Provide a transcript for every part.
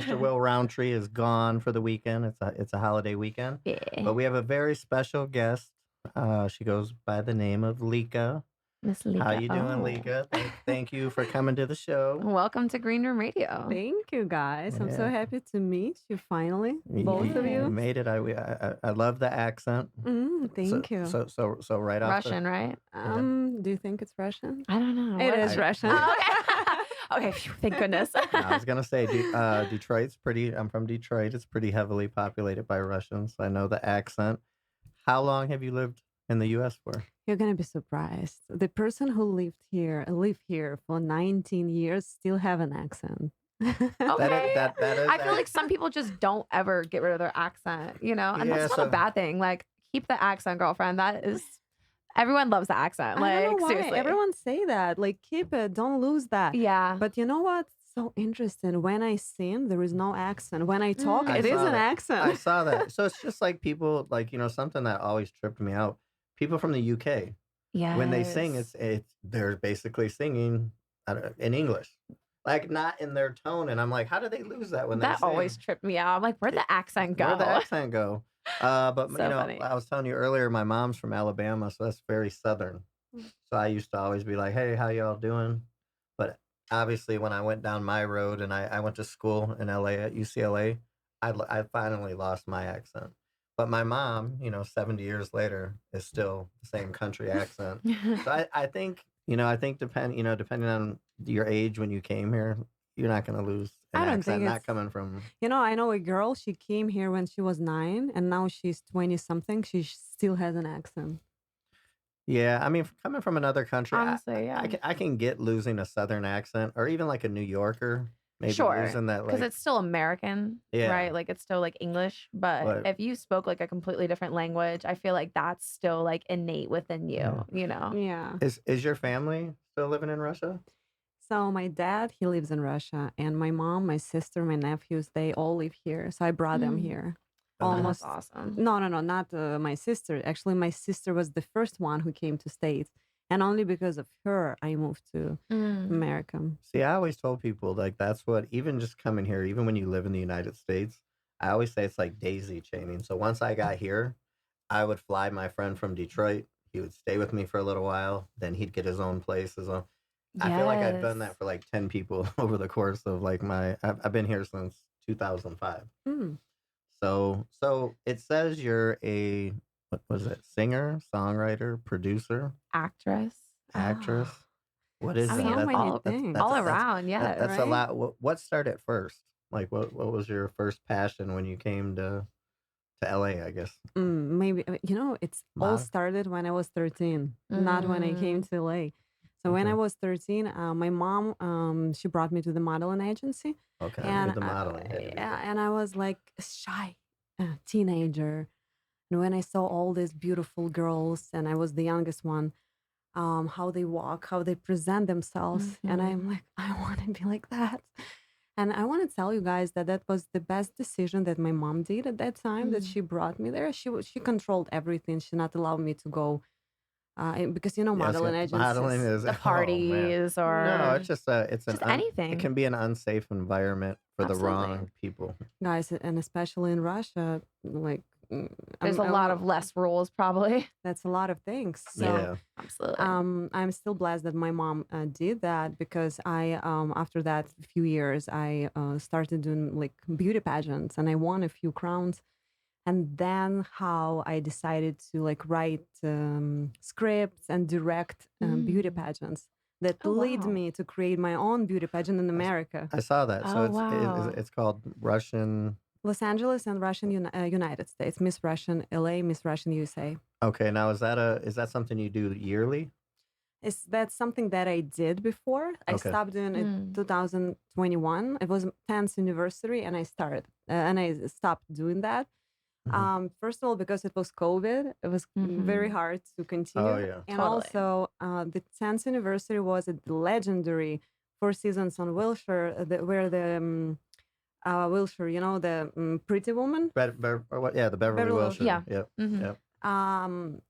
Mr. Will Roundtree is gone for the weekend. It's a holiday weekend, Yeah. but we have a very special guest. She goes by the name of Lika. Miss How Lika. you doing, Oh. Lika? Thank you for coming to the show. Welcome to Green Room Radio. Thank you, guys. I'm so Yeah. happy to meet you finally, You- both of you you. made it. I love the accent. Thank you. So right off Russian, right? Do you think it's Russian? I don't know. It What is Russian. Oh, okay. Okay, phew, thank goodness. I was gonna say Detroit's pretty. I'm from Detroit. It's pretty heavily populated by Russians. I know the accent. How long have you lived in the U.S. for? You're gonna be surprised. The person who lived here for 19 years still have an accent. Okay. That is. I feel like some people just don't ever get rid of their accent, and Yeah, that's not so- a bad thing. Like, keep the accent, girlfriend. That is, everyone loves the accent. I Like, don't know why seriously. everyone say that. Like, keep it, don't lose that. Yeah. But you know what? So interesting. When I sing, there is no accent. When I talk, I it is saw an that. accent. I saw that. So it's just like people, like, something that always tripped me out. People from the UK, Yeah. when they sing, it's they're basically singing in English, like not in their tone. And I'm like, how do they lose that when they That sing? always tripped me out. I'm like, where'd the accent go? Where'd the accent go? But So funny. I was telling you earlier, my mom's from Alabama, so that's very southern. So I used to always be like, hey, how y'all doing? But obviously, when I went down my road and I went to school in LA at UCLA, I finally lost my accent. But my mom, 70 years later, is still the same country accent. So I think, depending on your age when you came here, you're not going to lose an I don't accent. think Not it's- coming from. I know a girl, she came here when she was 9, and now she's 20 something. She still has an accent. Yeah, I mean, coming from another country, Honestly, yeah. I can get losing a southern accent, or even like a New Yorker, maybe Sure, losing that, because like, it's still American, Yeah. right? Like, it's still like English. But But- if you spoke like a completely different language, I feel like that's still like innate within you, Yeah. Yeah. Is your family still living in Russia? So my dad, he lives in Russia, and my mom, my sister, my nephews, they all live here. So I brought them Mm. here. Oh, Oh, Almost. that's awesome. No, not my sister. Actually, my sister was the first one who came to States, and only because of her, I moved to Mm. America. See, I always told people, like, that's what, even just coming here, even when you live in the United States, I always say it's like daisy chaining. So once I got here, I would fly my friend from Detroit. He would stay with me for a little while. Then he'd get his own place. I feel like I've done that Yes. for like 10 people over the course of like I've been here since 2005. Mm. So it says you're a, what was it? Singer, songwriter, producer, Actress. actress. Oh. What is I that? mean, So That- many that's- things. that's- All that's- around, yeah. That's a right? lot. What started first? Like what was your first passion when you came to LA, I guess? Maybe it's all Model. started when I was 13, not when I came to LA. So when I Okay. was 13, my mom she brought me to the modeling agency, Okay, and with the modeling. had to be yeah, good. and I was like a shy teenager. And when I saw all these beautiful girls, and I was the youngest one, how they walk, how they present themselves, and I'm like, I want to be like that. And I want to tell you guys that that was the best decision that my mom did at that time. That she brought me there. She controlled everything. She not allowed me to go because Yes, modeling yeah, agencies. modeling is The oh, man. parties or No, it's just just anything. It can be an unsafe environment for the Absolutely. wrong people. Guys, and especially in Russia, like There's a lot of less rules, probably. That's a lot of things. So Yeah. Absolutely. I'm still blessed that my mom did that, because I after that few years I started doing like beauty pageants, and I won a few crowns. And then how I decided to like write scripts and direct beauty pageants that Oh, lead wow. me to create my own beauty pageant in America. I saw that. So Oh, it's wow. it's called Russian. Los Angeles and United States, Miss Russian LA, Miss Russian USA. Okay, now is that something you do yearly? That's something that I did before. I Okay. stopped doing it 2021. It was 10th anniversary, and I stopped doing that. First of all, because it was COVID, it was very hard to continue. Oh, yeah. And Totally. also, the 10th anniversary was at the legendary Four Seasons on Wilshire, where the Wilshire, the Pretty Woman. Or what? Yeah, the Beverly Beverly Wilshire. Yeah. Yep. Mhm. Yep.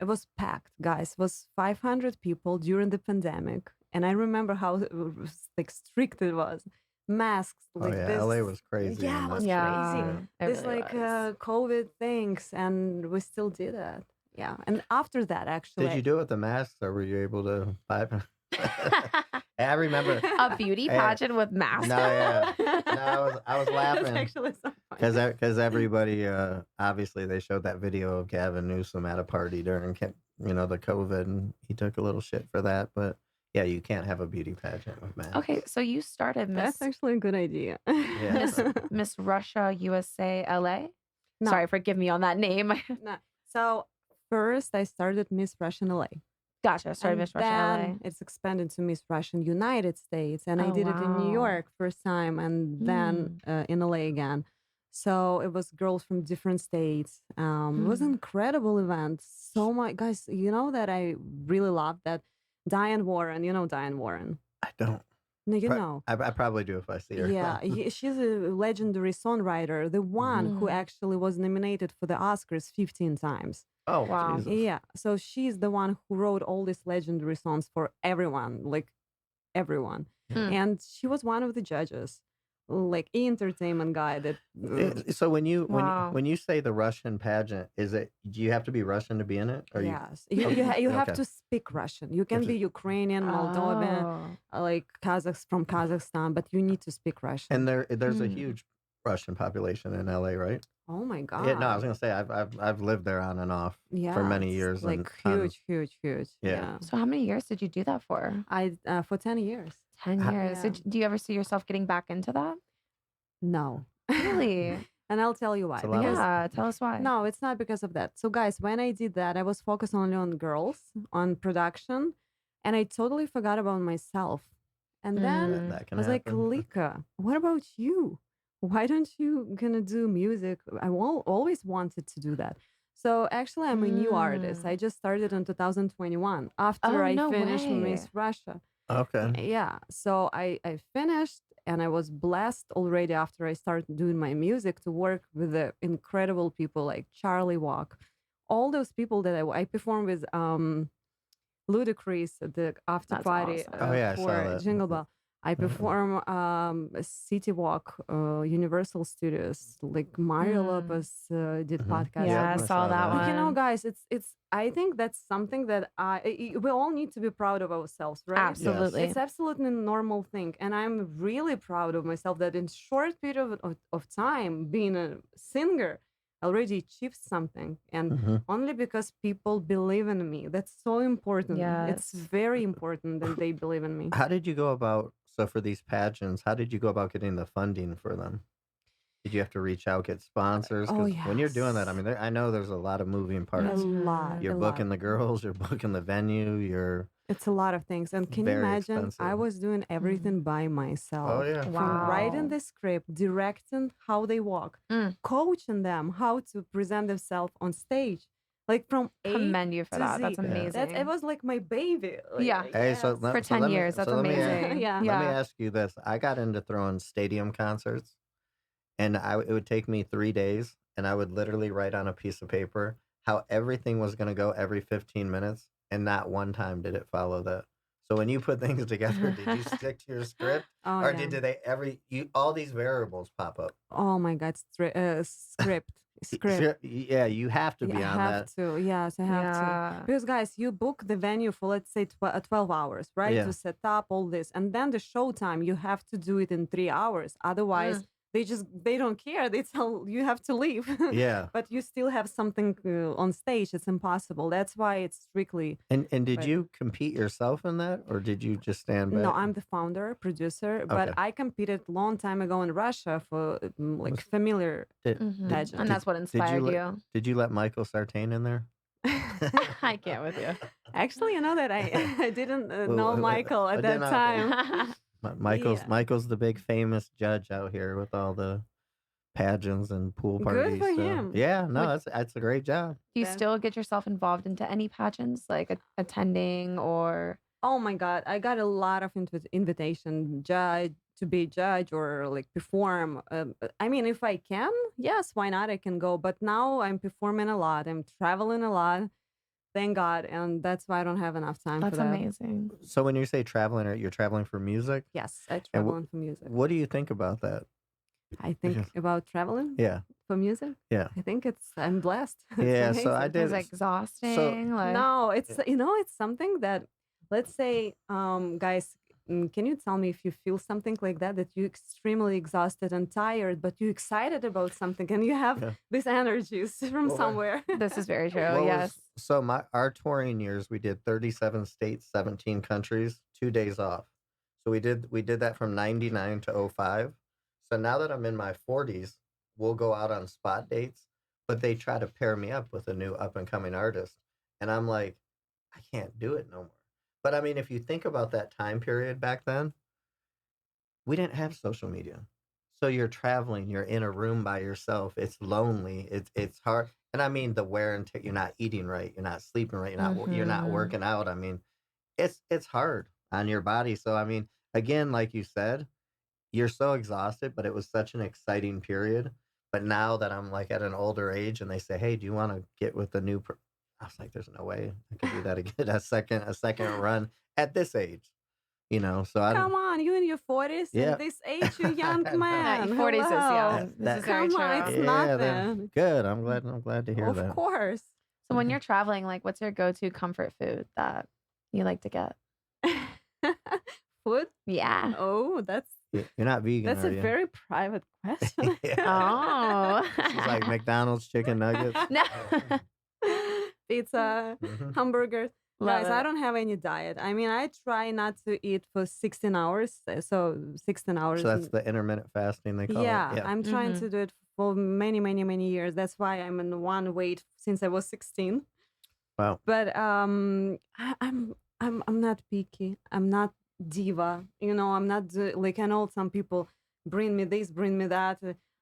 It was packed, guys. It was 500 people during the pandemic, and I remember how like strict it was. masks Oh like yeah, this. LA was crazy Yeah, on it that was shit. crazy. Yeah, it This really like was. COVID things, and we still did that. Yeah, and after that, Did actually, you do it with the masks, or were you able to buy? I remember. A beauty pageant with masks No, yeah, on? no, I was it's laughing actually so because funny. everybody obviously they showed that video of Gavin Newsom at a party during the COVID, and he took a little shit for that. But yeah, you can't have a beauty pageant with masks. Okay, so you started That's Miss actually a good idea. Yeah. Miss Russia USA LA. No, Sorry, forgive me on that name. no. So first, I started Miss Russian LA. Gotcha. Started And Miss Russia then it's expanded to Miss Russian United States, and I LA. Oh did it in New wow. York first time, and then in LA again. So it was girls from different states. It was an incredible event. So much, guys. You know that I really loved that Diane Warren. You know Diane Warren. I don't. No, you know. I probably do if I see her. Yeah, she's a legendary songwriter, the one who actually was nominated for the Oscars 15 times. Oh, Wow. Jesus. Yeah, so she's the one who wrote all these legendary songs for everyone, like everyone. And she was one of the judges, like entertainment guy that So when you Wow. when you say the Russian pageant, do you have to be Russian to be in it? Or yes, Okay, you have okay. to speak Russian. You can be Ukrainian, Moldovan, Oh. like from Kazakhstan, but you need to speak Russian. And there's a huge Russian population in LA, right? Oh my god. Yeah, no, I was gonna say I've lived there on and off for many it's years. like and tons. huge. Yeah. Yeah. So how many years did you do that for? I for 10 years. 10 years. So Yeah. do you ever see yourself getting back into that? No. Really? And I'll tell you why. It's a lot of- Yeah. Tell us why. No, it's not because of that. So, guys, when I did that, I was focused only on girls, on production, and I totally forgot about myself. And then That I can was like, happen. Lika, what about you? Why don't you gonna do music? I always wanted to do that. So actually, I'm a new artist. I just started in 2021 after Oh, I no finished way. Miss Russia. Okay. Yeah. So I finished, and I was blessed already after I started doing my music to work with the incredible people like Charlie Walk, all those people that I performed with Ludacris at the after That's party awesome. Oh, yeah, I saw for that. Jingle Bell. I perform City Walk, Universal Studios, like Mario Lopez did podcast. Yeah, I I saw saw that that. one. You know, guys, it's. I think that's something that we all need to be proud of ourselves, right? Absolutely. It's absolutely a normal thing, and I'm really proud of myself that in short period of time, being a singer, I already achieved something, and only because people believe in me. That's so important. It's Yes. very important that they believe in me. How did you go about for these pageants? How did you go about getting the funding for them? Did you have to reach out, get sponsors? Oh, Because when you're doing that, I yes. mean, I know there's a lot of moving A parts. lot. You're a lot. booking the girls, you're booking the venue, you're It's a lot of things. And can you very imagine? I expensive. was doing everything by myself. Oh yeah. From writing Wow. the script, directing how they walk, coaching them how to present themselves on stage. Like from A Commend you for to that. Z. That's amazing. It was like my baby. Like, Yeah. Hey, so yes. let, For so 10 let me- years. That's so let me ask- amazing. Yeah. Let me ask you this. I got into throwing stadium concerts, and it would take me 3 days, and I would literally write on a piece of paper how everything was going to go every 15 minutes, and not one time did it follow that. So when you put things together, did you stick to your script, Oh, or yeah. did they all these variables pop up? Oh my God. Script. Yeah, you have to be I on have that. to. Yes, I have to. Yeah. Because guys, you book the venue for let's say 12 hours, right? Yeah. To set up all this, and then the show time you have to do it in 3 hours. Otherwise, they don't care. They tell you have to leave. Yeah. But you still have something on stage. It's impossible. That's why it's strictly. And did Right. you compete yourself in that, or did you just stand back? No, I'm the founder, producer, but Okay. I competed long time ago in Russia for like familiar pageant. And that's what inspired let- you. Did you let Michael Sartain in there? I can't with you. Actually, you know that I didn't know Well, Michael I at did that not- time. Michael's Yeah. the big famous judge out here with all the pageants and pool Good parties. for so- him. Yeah, no, Would- that's a great job. Do you Then- still get yourself involved into any pageants, like attending or? Oh my God, I got a lot of invitation to be judge or like perform. I mean, if I can, yes, why not? I can go. But now I'm performing a lot. I'm traveling a lot. Thank God, and that's why I don't have enough time for That's that. amazing. So when you say traveling, you're traveling for music? Yes, I And travel for music. what do you think about that? I think Because about traveling yeah, for music. yeah, I think I'm blessed. It's yeah. So I amazing. It was did. So exhausting. Like, No, it's something that, let's say, guys, can you tell me if you feel something like that you're extremely exhausted and tired, but you're excited about something and you have yeah. these energies from Well, somewhere? this is very true. what Yes. was so our touring years? We did 37 states, 17 countries, 2 days off. So we did that from '99 to '05. So now that I'm in my 40s, we'll go out on spot dates, but they try to pair me up with a new up and coming artist, and I'm like, I can't do it no more. But I mean, if you think about that time period back then, we didn't have social media. So you're traveling, you're in a room by yourself. It's lonely. It's hard. And I mean the wear and tear, you're not eating right, you're not sleeping right, you're not Mm-hmm. working out. I mean, it's hard on your body. So I mean, again, like you said, you're so exhausted, but it was such an exciting period. But now that I'm like at an older age and they say, "Hey, do you want to get with the new I was like, there's no way I could do that again. A second run at this age, so I don't. Come on, you in your 40s, Yeah. and this age, you young No. man. 40s is Hello. young. This That is very Come on, true. it's Yeah, then nothing. good. I'm glad to hear Of that. course. So when you're traveling, like, what's your go-to comfort food that you like to get? Food? Yeah. Oh, You're not vegan, that's are a you? very private question. Oh. She's like McDonald's chicken nuggets. No. Pizza, Mhm. hamburgers. Love Guys, I it. don't have any diet. I mean, I try not to eat for 16 hours. So 16 hours. So that's the intermittent fasting they call it. Yeah, Yeah. I'm trying Mm-hmm. to do it for many, many, many years. That's why I'm in one weight since I was 16. Wow. But I'm not picky. I'm not diva. I'm not like, I know some people bring me this, bring me that.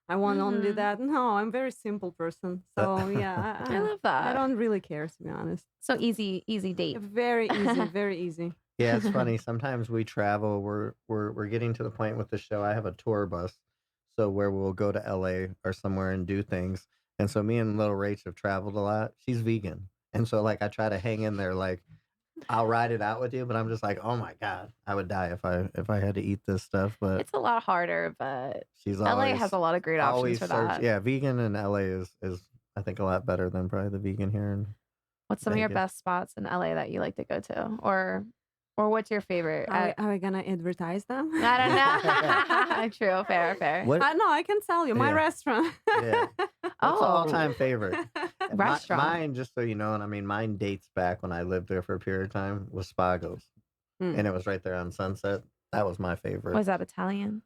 I want only Mm-hmm. that. No, I'm very simple person. So yeah, I love I that. don't really care, to be honest. So easy date. Very easy, very easy. Yeah, it's funny. Sometimes we travel. We're getting to the point with the show. I have a tour bus, so where we'll go to LA or somewhere and do things. And so me and little Rach have traveled a lot. She's vegan, and so like I try to hang in there. Like I'll ride it out with you, but I'm just like, oh my god, I would die if I had to eat this stuff. But It's a lot harder, but she's LA has always a lot of great options always for search. that. Yeah, vegan in LA is I think a lot better than probably the vegan here in What's some of your Vegas. best spots in LA that you like to go to? Or what's your favorite? Are we gonna advertise them? I don't know. True, fair. What? No, I can tell you my Yeah. restaurant. Yeah. What's the Oh, all-time favorite? restaurant. Mine, just so you know, and I mean, mine dates back when I lived there for a period of time, was Spago's. Mm. And it was right there on Sunset. That was my favorite. Was that Italian?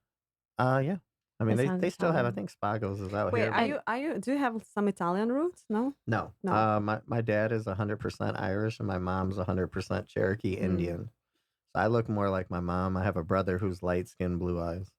Yeah. I mean, That they sounds still have, I Italian. think Spago's is out Wait, here. do you have some Italian roots? No? No. No. My dad is 100% Irish and my mom's 100% Cherokee Indian. So I look more like my mom. I have a brother who's light-skinned, blue eyes.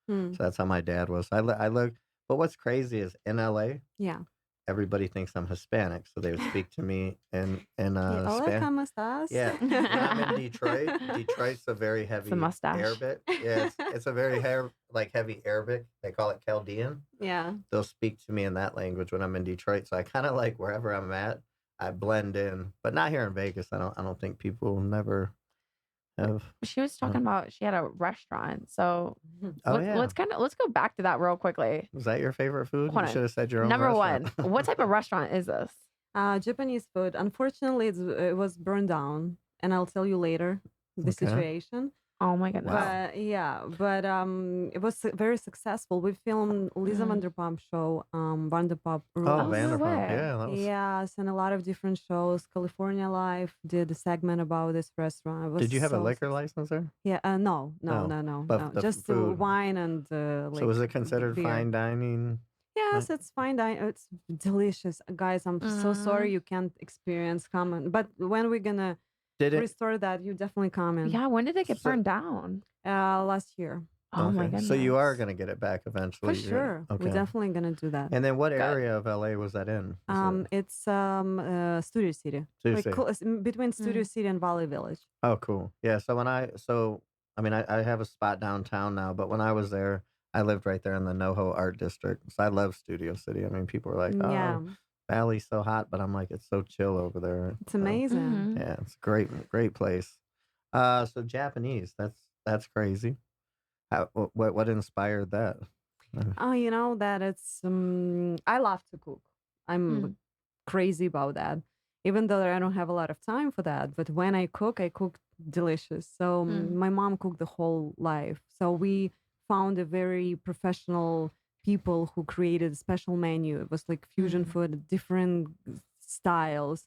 Hmm. So that's how my dad was. So I look, but what's crazy is in LA, Yeah. everybody thinks I'm Hispanic, so they would speak to me in Hola, Spanish. ¿cómo estás? Yeah, when I'm in Detroit, Detroit's a very heavy mustache. Arabic. Yeah, it's a very heavy Arabic. They call it Chaldean. Yeah. They'll speak to me in that language when I'm in Detroit. So I kind of like wherever I'm at, I blend in, but not here in Vegas. I don't think people never have. She was talking about she had a restaurant. So Oh yeah, let's go back to that real quickly. was that your favorite food? Hold You on. should have said your own. Number restaurant. one, what type of restaurant is this? Japanese food. Unfortunately, it was burned down, and I'll tell you later the Okay. situation. Oh my goodness. Wow. But it was very successful. We filmed Lisa Vanderpump show, Vanderpump Oh, Rules. no Vanderpump. way. Yeah, that was. Yes, and a lot of different shows. California Life did a segment about this restaurant. It was Did you have a so liquor license there? Yeah, no, No, but the just food. wine and So like was it considered beer. fine dining? Yes, it's fine dining. It's delicious, guys. I'm so sorry you can't experience common, but when we're gonna Did it? restore that, you definitely come in. Yeah, when did it get So- burned down? Last year Oh my Okay. goodness. So you are gonna get it back eventually. for sure. Okay. We're definitely gonna do that. And then what Good. area of LA was that in? It's Studio City, Studio like City. between Studio City and Valley Village. Oh, cool. Yeah. So I mean, I have a spot downtown now, but when I was there, I lived right there in the NoHo Art District. So I love Studio City. I mean, people are like, oh, Yeah, Valley's so hot, but I'm like, it's so chill over there. It's So, amazing. yeah, it's a great place. So Japanese, that's crazy. What inspired that? Uh, Oh, you know that it's I love to cook. I'm Mm. crazy about that. Even though I don't have a lot of time for that, but when I cook delicious. So Mm. my mom cooked the whole life. So we found a very professional people who created a special menu. It was like fusion Mm. food, different styles.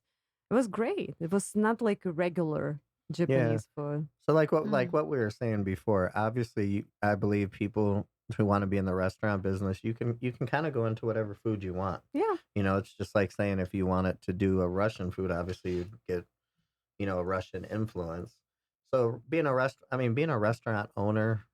It was great. It was not like a regular yeah. Japanese food. So like Mm. what we were saying before, obviously I believe people who want to be in the restaurant business, you can kind of go into whatever food you want. Yeah. It's just like saying if you wanted to do a Russian food, obviously you'd get, a Russian influence. So being a restaurant owner,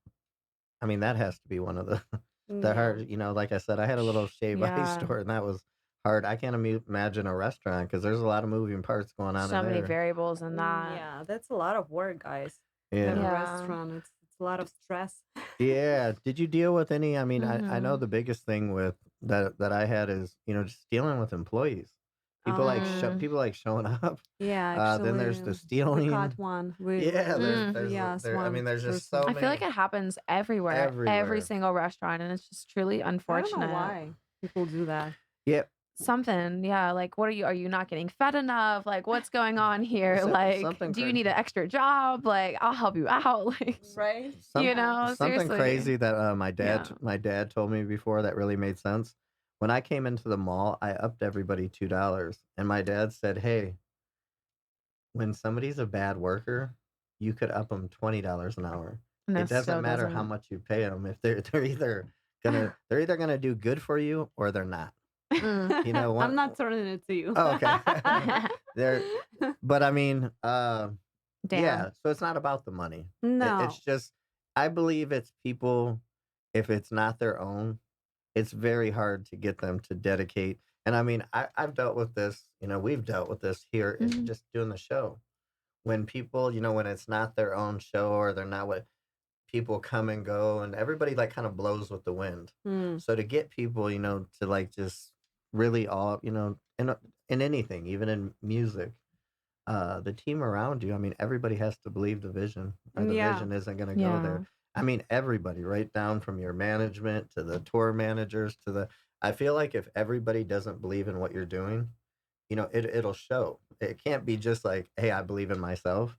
I mean that has to be one of the the Yeah. hard, like I said, I had a little shave ice Yeah. store and that was hard. I can't imagine a restaurant because there's a lot of moving parts going on in So many there. variables in that. Yeah, that's a lot of work, guys. To have a Yeah. Yeah. restaurant, it's a lot of stress. Yeah. Did you deal with any? I mean, I know Mhm. the biggest thing with that I had is, just dealing with employees. Oh, Mm. People like showing up. yeah, Then actually, there's the we stealing. caught one. Yeah, Mm. I mean, One there's just so person. I feel like many it happens everywhere, every everywhere. single restaurant, and it's just truly I don't know unfortunate. why people do that. Yeah. Something, yeah, like, what are you not getting fed enough? Like, what's going on here? Like, Something do you crazy. need an extra job? Like, I'll help you out. Like, Right? Yeah. Something seriously. crazy that Yeah. my dad told me before that really made sense. When I came into the mall, I upped everybody $2, and my dad said, "Hey, when somebody's a bad worker, you could up them $20 an hour. And It that doesn't still matter how doesn't. much you pay them. If they're either gonna do good for you or they're not. Mm. I'm One. not turning it to you. Oh, okay. They're, but I mean, yeah. Damn. So it's not about the money. It's No. just, I believe it's people. If it's not their own, it's very hard to get them to dedicate. And I mean, I've dealt with this. We've dealt with this here in Mhm. just doing the show when people, when it's not their own show or they're not what people come and go and everybody like kind of blows with the wind. Mm. So to get people, to like just really all, in anything, even in music, the team around you, I mean, everybody has to believe the vision or the Yeah. vision isn't going to go Yeah. there. I mean, everybody, right down from your management to the tour managers I feel like if everybody doesn't believe in what you're doing, it'll show. It can't be just like, hey, I believe in myself.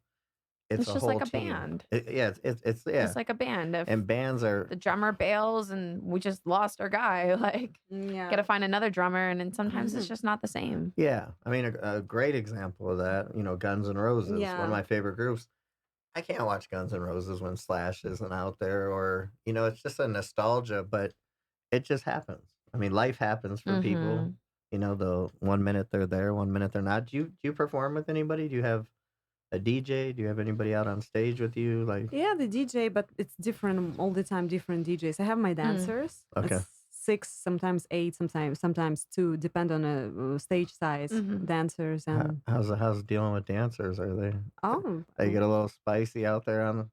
It's It's a just whole like a team. band. Yeah, it's yeah. Just like a band. If And bands are, the drummer bails and we just lost our guy, like, Yeah. gotta find another drummer, and then sometimes it's just not the same. yeah. I mean, a great example of that, Guns N' Roses, one of Yeah. my favorite groups. I can't watch Guns N' Roses when Slash isn't out there, or it's just a nostalgia, but it just happens. I mean, life happens for people. Mhm. The 1 minute they're there, 1 minute they're not. Do you perform with anybody? Do you have a DJ? Do you have anybody out on stage with you? Like, Yeah, the DJ, but it's different all the time, different DJs. I have my Mm. dancers. okay, It's 6, sometimes 8, sometimes 2, depend on a stage size. Mhm. Dancers and how's dealing with dancers? Are oh, they get a little spicy out there on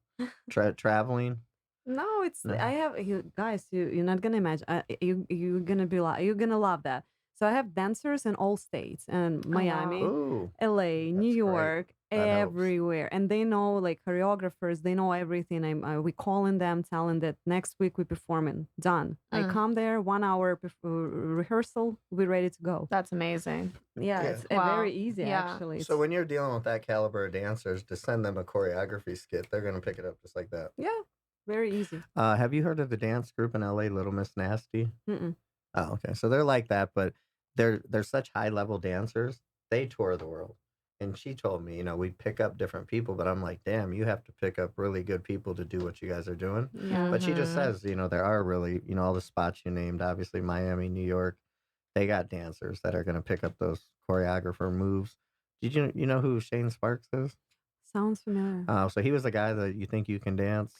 traveling? no, it's No. I have you guys. You're not gonna imagine. You're gonna you're gonna love that. So I have dancers in all states and Oh, wow. Miami, Ooh, LA, New that's great. York, That helps. everywhere, and they know like choreographers. They know everything. We calling them, telling that next week we performing. Done. I Mm. come there, 1 hour rehearsal. We're ready to go. That's amazing. Yeah, Yeah. it's Wow. very easy Yeah. actually. So when you're dealing with that caliber of dancers, to send them a choreography skit, they're gonna pick it up just like that. Yeah, very easy. Have you heard of the dance group in LA, Little Miss Nasty? Mm-mm. Oh, okay. So they're like that, but they're such high level dancers. They tour the world. And she told me, we pick up different people, but I'm like, damn, you have to pick up really good people to do what you guys are doing. Yeah. But she just Mhm. says, there are really, all the spots you named, obviously Miami, New York, they got dancers that are going to pick up those choreographer moves. Did you know who Shane Sparks is? Sounds familiar. So he was the guy that You Think You Can Dance,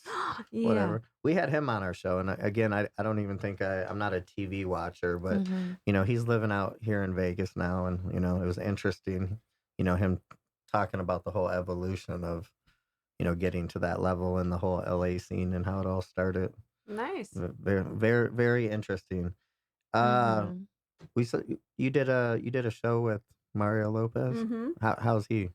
Yeah. whatever. We had him on our show, and again, I don't even think I'm not a TV watcher, but Mhm. he's living out here in Vegas now, and it was interesting, him talking about the whole evolution of getting to that level and the whole LA scene and how it all started. Nice. Very very very interesting. Uh, Mhm. you did a show with Mario Lopez. Hmm. How's he?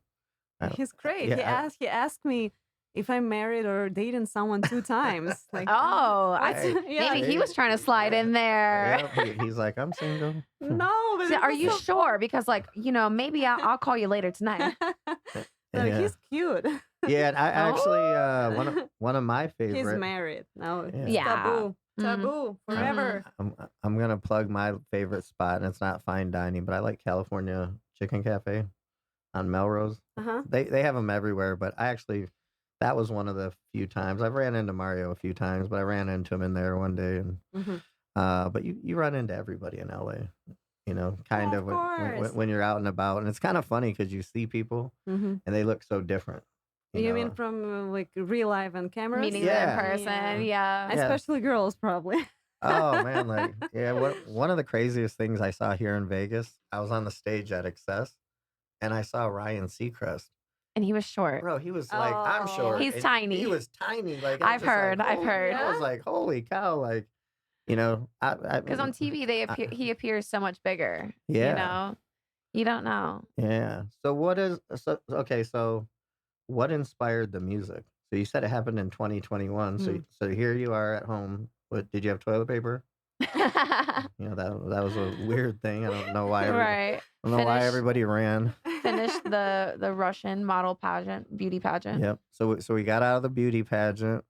Uh, He's great. yeah, He asked me if I'm married or dating someone 2 times. Like, Oh, what? hey, Yeah. maybe he was hey, trying to slide in there. yeah. He's like, I'm single. No, but So it are was you so sure? Because, like, maybe I'll call you later tonight. no, Yeah, he's cute. yeah. And I actually Oh, one of my he's favorite. married. No, it's Yeah, Yeah. taboo. Mm-hmm. Taboo Mm-hmm. forever. I'm gonna plug my favorite spot, and it's not fine dining, but I like California Chicken Cafe on Melrose. Uh-huh. They have them everywhere, but I actually that was one of the few times I've ran into Mario a few times, but I ran into him in there one day, and Hmm. but you run into everybody in LA, kind Of of course. when you're out and about, and it's kind of funny because you see people Hmm. and they look so different, you You mean know. from like real life and cameras? Meeting them in Yeah, person. Yeah. Yeah. yeah. Especially girls, probably. Oh man, like yeah, one of the craziest things I saw here in Vegas, I was on the stage at Excess and I saw Ryan Seacrest. And he was short. Bro, he was like, I'm Oh. short, He's and he tiny. was tiny. Like I was I've just like, heard. I've holy, heard. I Yeah. was like, holy cow, like Because on TV he appears so much bigger. yeah, You don't know. yeah. So what is so okay? So what inspired the music? So you said it happened in 2021. So Mm. so here you are at home. What did you have toilet paper? That was a weird thing. I don't know why Right. I don't know why Finish everybody ran. finish the Russian model pageant, beauty pageant. Yep. So we got out of the beauty pageant.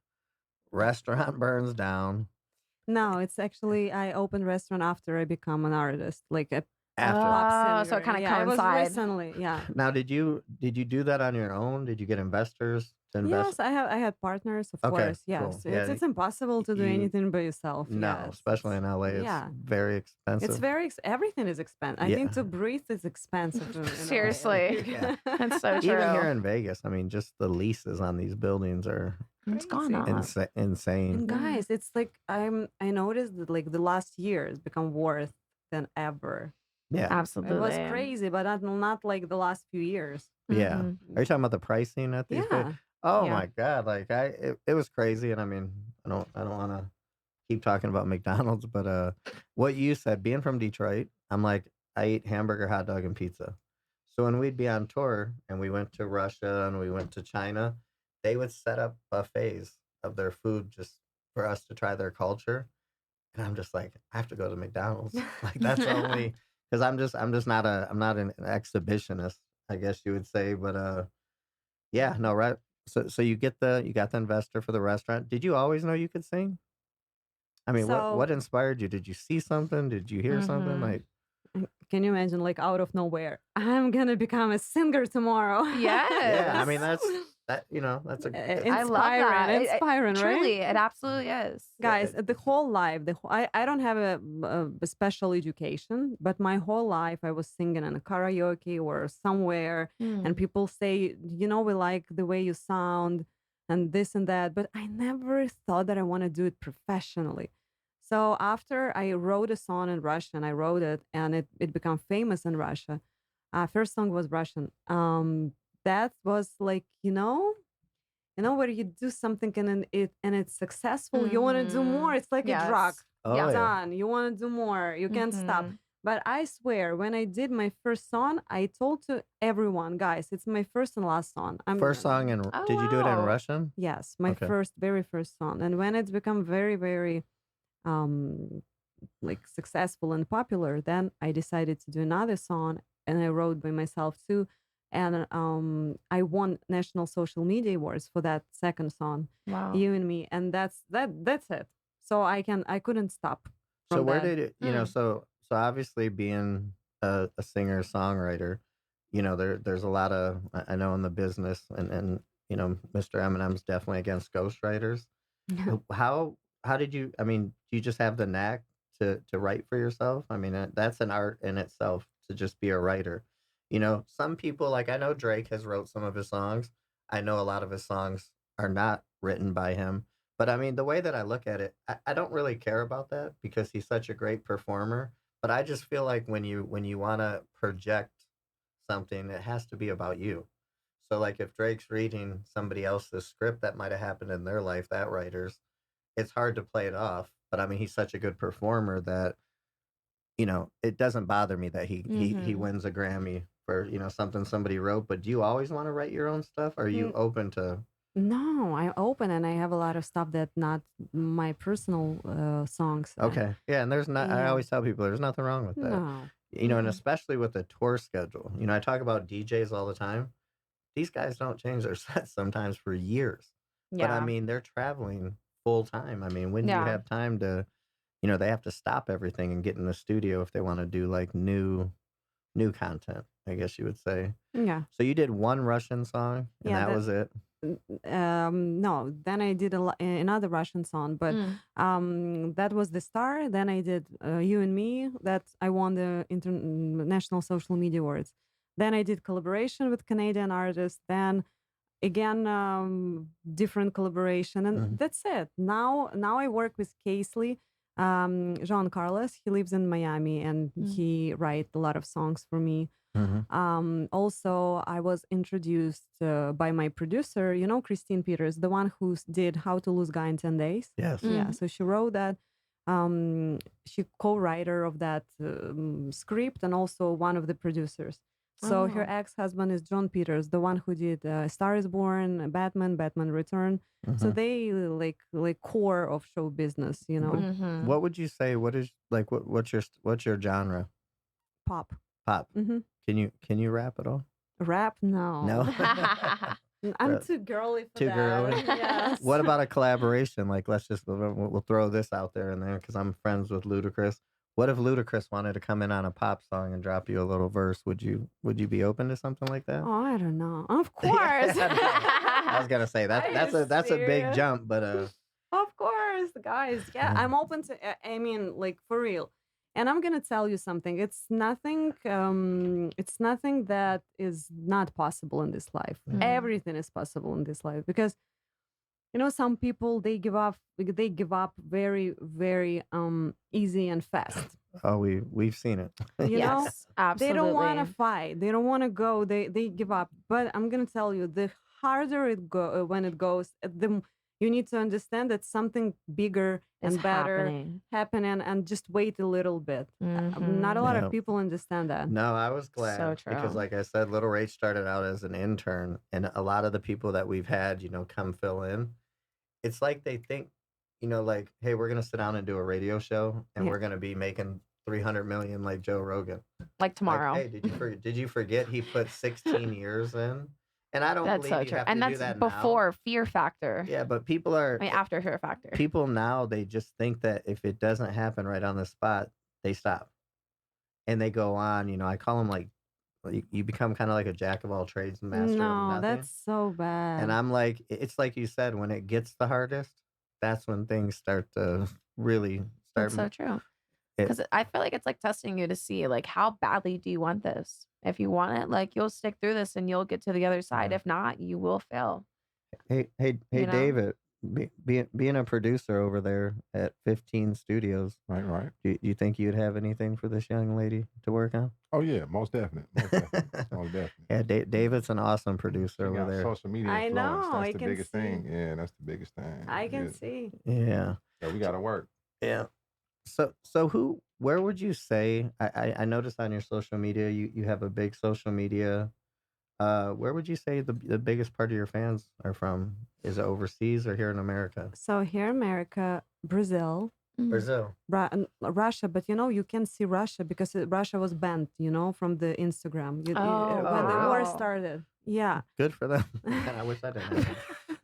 Restaurant burns down No, it's actually I opened restaurant after I become an artist, like a after. pop Oh, so singer. it kind of Yeah, it was coincide. recently. Yeah. Now, did you do that on your own? Did you get investors to invest? Yes, I had partners, of Okay, course. Yes, cool. Yeah, it's impossible to do you anything by yourself. no, Yes, especially in LA, it's yeah. very It's expensive. very everything is expensive. I think Yeah, to breathe is expensive in LA. Seriously. yeah. That's so Even here true. in Vegas, I mean, just the leases on these buildings are It's gone Crazy. up. insane. And Yeah. guys, it's like I noticed that like the last year has become worse than ever. Yeah, It was Absolutely. crazy, but not like the last few years. yeah. Mhm. Are you talking about the pricing at these places? Yeah. Oh Yeah. my God! Like it was crazy, and I mean, I don't want to keep talking about McDonald's, but what you said, being from Detroit, I'm like, I eat hamburger, hot dog, and pizza. So when we'd be on tour and we went to Russia and we went to China, they would set up buffets of their food just for us to try their culture. And I'm just like, I have to go to McDonald's. Like that's the only because I'm just not I'm not an exhibitionist, I guess you would say. But yeah, no, right. So you got the investor for the restaurant. Did you always know you could sing? I mean, So what inspired you? Did you see something? Did you hear something? Mhm. Like, can you imagine like out of nowhere, I'm gonna become a singer tomorrow? yeah, I Yes. mean that's a I love that. Inspiring, right? Truly, it absolutely is. yeah, Guys, the whole life, I don't have a special education, but my whole life I was singing in a karaoke or somewhere, and Mm. people say, we like the way you sound and this and that, but I never thought that I want to do it professionally. So after I wrote a song in Russian, I wrote it and it became famous in Russia. First song was Russian. That was like, where you do something and then it's successful, you want to do more. Mhm. It's like a drug. Yes. oh Yeah. yeah, Done. You want to do more. You can't stop. Mhm. But I swear, when I did my first song, I told to everyone, guys, it's my first and last song. first song in Oh, did you do it in wow. Russian? Yes, my Okay, very first song. And when it's become very, very um like successful and popular, then I decided to do another song and I wrote by myself too. And I won National Social Media Awards for that second song, Wow. You and Me, and that's it. So I couldn't stop so from where that. did it? Mm. So obviously being a singer songwriter, there's a lot of I know in the business and Mr. Eminem's definitely against ghostwriters. How did you? I mean, do you just have the knack to write for yourself? I mean, that's an art in itself to just be a writer. Some people like I know Drake has wrote some of his songs. I know a lot of his songs are not written by him. But I mean, the way that I look at it, I don't really care about that because he's such a great performer. But I just feel like when you want to project something, it has to be about you. So like if Drake's reading somebody else's script that might have happened in their life, that writer's, it's hard to play it off. But I mean, he's such a good performer that it doesn't bother me that he Mm-hmm. wins a Grammy for, something somebody wrote, but do you always want to write your own stuff? Are you Mm, open to No, I'm open and I have a lot of stuff that not my personal songs. Okay. Yeah, and I Yeah, always tell people there's nothing wrong with that. no. And Mm-hmm. especially with the tour schedule. I talk about DJs all the time. These guys don't change their sets sometimes for years. But I Yeah. mean, they're traveling full time. I mean, when do you Yeah. have time to, they have to stop everything and get in the studio if they want to do like new content, I guess you would say. Yeah, So you did one Russian song and yeah. that was it. No. Then I did another Russian song, but Mm. that was the star. Then I did "You and Me." That I won the International Social Media Awards. Then I did collaboration with Canadian artists. Then again, different collaboration, and Mhm. that's it. Now I work with Casely, Jean Carlos. He lives in Miami, and Mm. he write a lot of songs for me. Mhm. Also, I was introduced by my producer, Christine Peters, the one who did How to Lose Guy in 10 Days. Yes. Yeah, Mm. so she wrote that. She co-writer of that script and also one of the producers. So her Oh. ex-husband is John Peters, the one who did Star is Born, Batman Return. So Mhm. they like core of show business, What Mm-hmm. what would you say? What is like what's your genre? pop. Pop. Hmm. Can you rap at all? Rap, No. no. I'm Uh, too girly for Too girly. that. Yes. What about a collaboration? Like, let's just we'll throw this out there and there because I'm friends with Ludacris. What if Ludacris wanted to come in on a pop song and drop you a little verse? Would you be open to something like that? Oh, I don't know. Of Yeah, course. I was gonna say Are that's you that's a big serious? jump, but Of course, guys. Yeah, uh, I'm open to. I mean, like for real. And I'm gonna tell you something. It's nothing. It's nothing that is not possible in this life. yeah. Mm. Everything is possible in this life because some people they give up. They give up very, very easy and fast. Oh, we've seen it. You know, Yes, they don't want to absolutely. fight. They don't want to go. They give up. But I'm gonna tell you, the harder it go when it goes, you need to understand that something bigger It's and better happening. happening, and just wait a little bit. Not a Mm-hmm. lot of Yeah. people understand that. No, I was So glad because, true. like I said, Little Rach started out as an intern, and a lot of the people that we've had, come fill in. It's like they think, like, hey, we're gonna sit down and do a radio show, and Yeah. we're gonna be making 300 million like Joe Rogan. Like Like, tomorrow. hey, did you forget he put 16 years in? And I don't That's believe so you true. have And to do that's that now. before Fear Factor. Yeah, but I mean, after Fear Factor. people now they just think that if it doesn't happen right on the spot, they stop and they go on. I call them like you become kind of like a jack of all trades and master of No, nothing. that's so And bad. I'm like, it's like you said, when it gets the hardest, that's when things start to really That's start. so true. It, Because I feel like it's like testing you to see, like, how badly do you want this? If you want it, like, you'll stick through this and you'll get to the other side. yeah. If not, you will fail, Hey, you know? David, being a producer over there at 15 Studios, Right, right. do you think you'd have anything for this young lady to work on? Oh yeah, most definitely, most definitely. Yeah, David's an awesome producer She over got there. social media I influence. know. That's I the can biggest see. thing. Yeah, that's the biggest thing. I can Yeah. see. Yeah, So we gotta work. yeah. So where would you say? I noticed on your social media you have a big social media. Where would you say the biggest part of your fans are from? Is it overseas or here in America? So here, America, Brazil, Mm. Brazil. And Russia, but you can see Russia because Russia was banned, from the Instagram Oh, when the war wow. started. Yeah. Good for them. Man, I wish I didn't.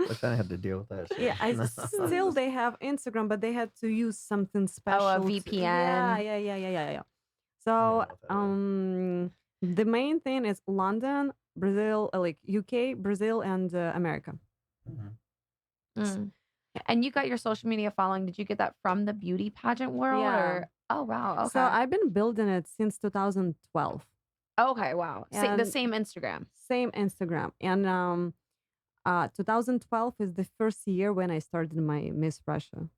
Wish I had to deal with that shit. Yeah, No. still they have Instagram, but they had to use something special. Oh, a VPN. Yeah, VPN. yeah. I So don't know what that is. the main thing is London, Brazil, like UK, Brazil, and America. Mhm. Mm. And you got your social media following. Did you get that from the beauty pageant world? Yeah. Or oh wow, So okay. I've been building it since 2012. Okay, wow. The And same Instagram. Same Instagram. And 2012 is the first year when I started my Miss Russia.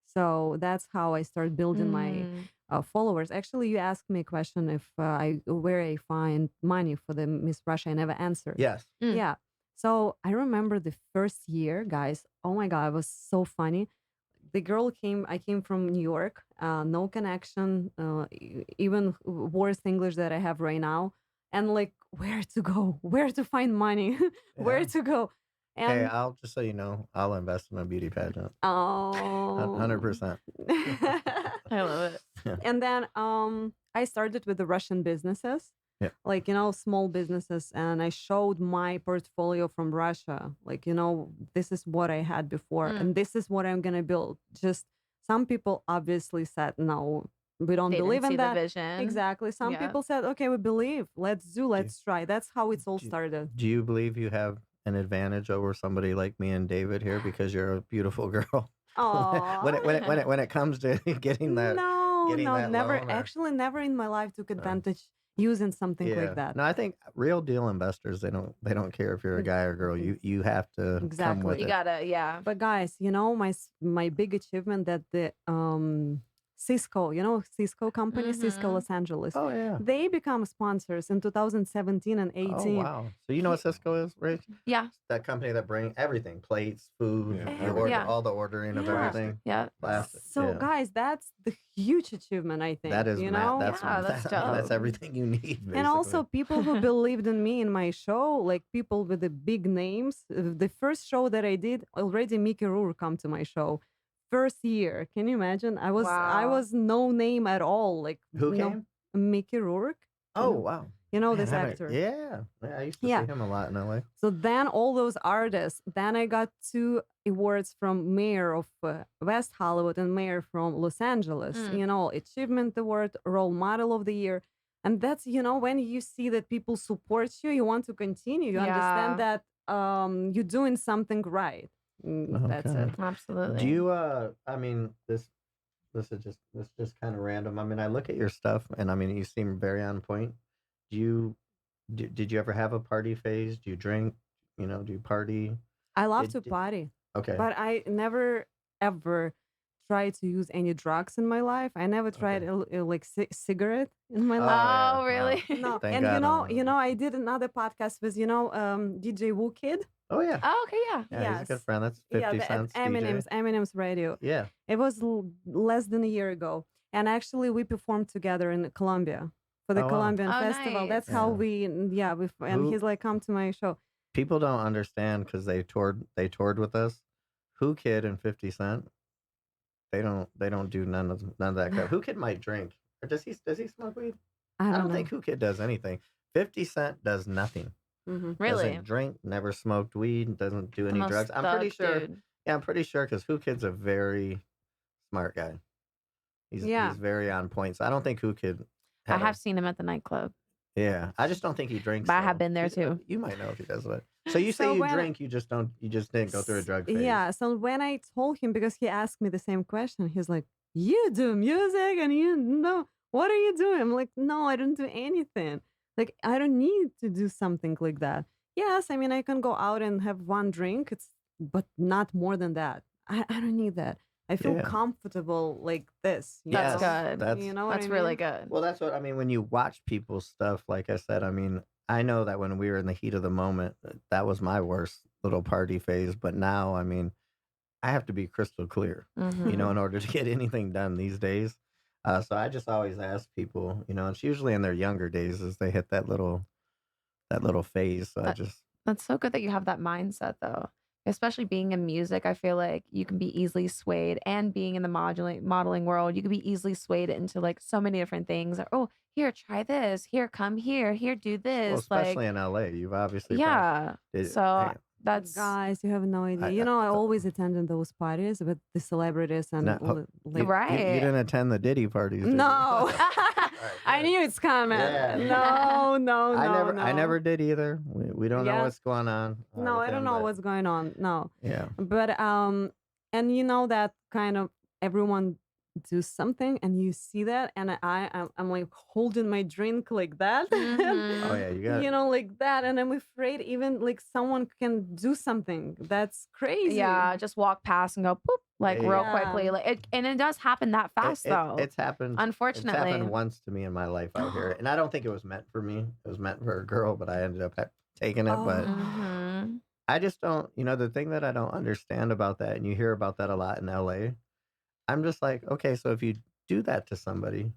So that's how I started building my Mm. followers. Actually, you asked me a question if where I find money for the Miss Russia. I never answered. Yes. Mm. Yeah. So I remember the first year, guys. Oh my God, it was so funny. the girl came. I came from New York. No connection. Even worse English that I have right now. And like, where to go? Where to find money? Where Yeah. to go? Hey, And I'll just so you know, I'll invest in a beauty pageant. oh, 100%. I love it. Yeah. and then I started with the Russian businesses, Yeah. like small businesses, and I showed my portfolio from Russia, like this is what I had before and this is what I'm gonna build. Just some people obviously said no, we don't They didn't believe see in the that. vision. Exactly. Some Yeah. people said, okay, we believe, let's try. That's how it's all do- started. Do you believe you have an advantage over somebody like me and David here because you're a beautiful girl? Oh, when it comes to getting that no, never. loan or- Actually, never in my life took advantage using something like that. No, I think real deal investors they don't care if you're a guy or girl. You have to come Exactly. with You it. gotta, yeah. But guys, my big achievement that the Cisco, Cisco company, Cisco Mhm. Los Angeles, Oh yeah. they become sponsors in 2017 and 18. Oh wow. So you know what Cisco is, Rach? Yeah. That company that bring everything, plates, food, Yeah, the everything. order, Yeah. all the ordering of Yeah. everything. Yeah. Plastic. So yeah. guys, that's the huge achievement, I think. That is that's Yeah, that's that's dope. everything you need. Basically. And also people who believed in me in my show, like people with the big names. The first show that I did, already Mickey Rourke come to my show. First year, can you imagine? I Wow. was no name at all. Like Who no, came? Mickey Rourke. Oh wow. You know Man, this I haven't- actor. Yeah. I used to Yeah. see him a lot in LA. So then all those artists. Then I got 2 awards from Mayor of West Hollywood and Mayor from Los Angeles. Achievement Award, Role Model of the Year. And that's when you see that people support you, you want to continue. You understand that you're doing something right. That's Okay. it. Absolutely. Do you I mean this is just kind of random. I mean, I look at your stuff and I mean you seem very on point. Did you ever have a party phase? Do you drink? Do you party? I love Did- to did- party, Okay. but I never ever tried to use any drugs in my life. I never tried like cigarette in my Oh, life. yeah. Oh, really? No, Thank and God I did another podcast with DJ Woo Kid. Oh yeah. Oh, okay, yeah. Yeah, he's a good Yes. friend. That's 50 cents. DJ. Eminem's radio. Yeah. It was less than a year ago, and actually we performed together in Colombia for the Oh, wow. Colombian Oh, festival. That's nice. how Yeah. and Who- he's like, come to my show. People don't understand because they toured with us. Who Kid and 50 Cent, they don't do none of that crap. Who Kid might drink. Or does he smoke weed? I I don't don't know. think Who Kid does anything. 50 Cent does nothing. Mhm. Really? Doesn't drink, never smoked weed, doesn't do The any most drugs. I'm pretty thug sure. dude. Yeah, I'm pretty sure because Who Kid's a very smart guy. Yeah. He's very on point. So I don't think Who Kid. I had a- have seen him at the nightclub. Yeah, I just don't think he drinks. But I have though. been there too. You might know if he does it. So you say So you when- drink, you just didn't go through a drug phase. Yeah. So when I told him, because he asked me the same question, he's like, "You do music, and you know what are you doing?" I'm like, "No, I don't do anything. Like, I don't need to do something like that. Yes, I mean, I can go out and have one drink, but not more than that. I don't need that. I feel Yeah. comfortable like this. That's Yes, good. That's You know what That's I really mean? good. well, that's what I mean when you watch people's stuff. Like I said, I mean, I know that when we were in the heat of the moment, that was my worst little party phase. But now, I mean, I have to be crystal clear, Mhm. in order to get anything done these days. So I just always ask people, it's usually in their younger days as they hit that little phase. So I just That's so good that you have that mindset, though. Especially being in music, I feel like you can be easily swayed, and being in the modeling world, you can be easily swayed into like so many different things. Or, oh, here, try this. Here, come here. Here, do this. well, especially in LA, you've obviously yeah. So hey, that's Guys, you have no idea. I- I always attended those parties with the celebrities and No, like, Right. You didn't attend the Diddy parties. did you? No. All right, I good. knew it's coming. Yeah. No, I never did either. We don't know Yeah. what's going on. No, with I don't him, know but what's going on. No. yeah. But and that kind of everyone do something and you see that, and I'm like holding my drink like that. Mhm. Oh yeah, you got. Like that, and I'm afraid even like someone can do something that's crazy. yeah, just walk past and go poop like real Yeah. quickly. And it does happen that fast though. It's happened. Unfortunately. It's happened once to me in my life out here, and I don't think it was meant for me. It was meant for a girl, but I ended up taking it. But Mhm. I just don't. The thing that I don't understand about that, and you hear about that a lot in LA, I'm just like, okay, so if you do that to somebody,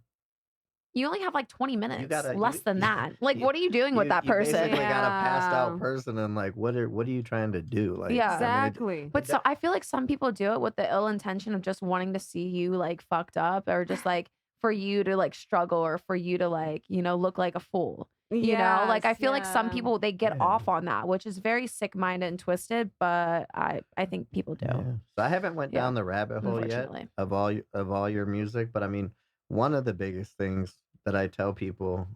You only have like 20 you minutes, gotta less than that. Like, you what are you doing with that you person? basically got a passed out Yeah, person, and like, what are you trying to do? Like, Yeah. I mean, exactly. But so I feel like some people do it with the ill intention of just wanting to see you like fucked up or just like for you to like struggle or for you to like, look like a fool. Like Yes, I feel like some yeah. people they get yeah. off on that, which is very sick-minded and twisted, but I think people do. Yeah. So I haven't went Yeah. down the rabbit hole yet Unfortunately. of all your music, but I mean, one of the biggest things that I tell people,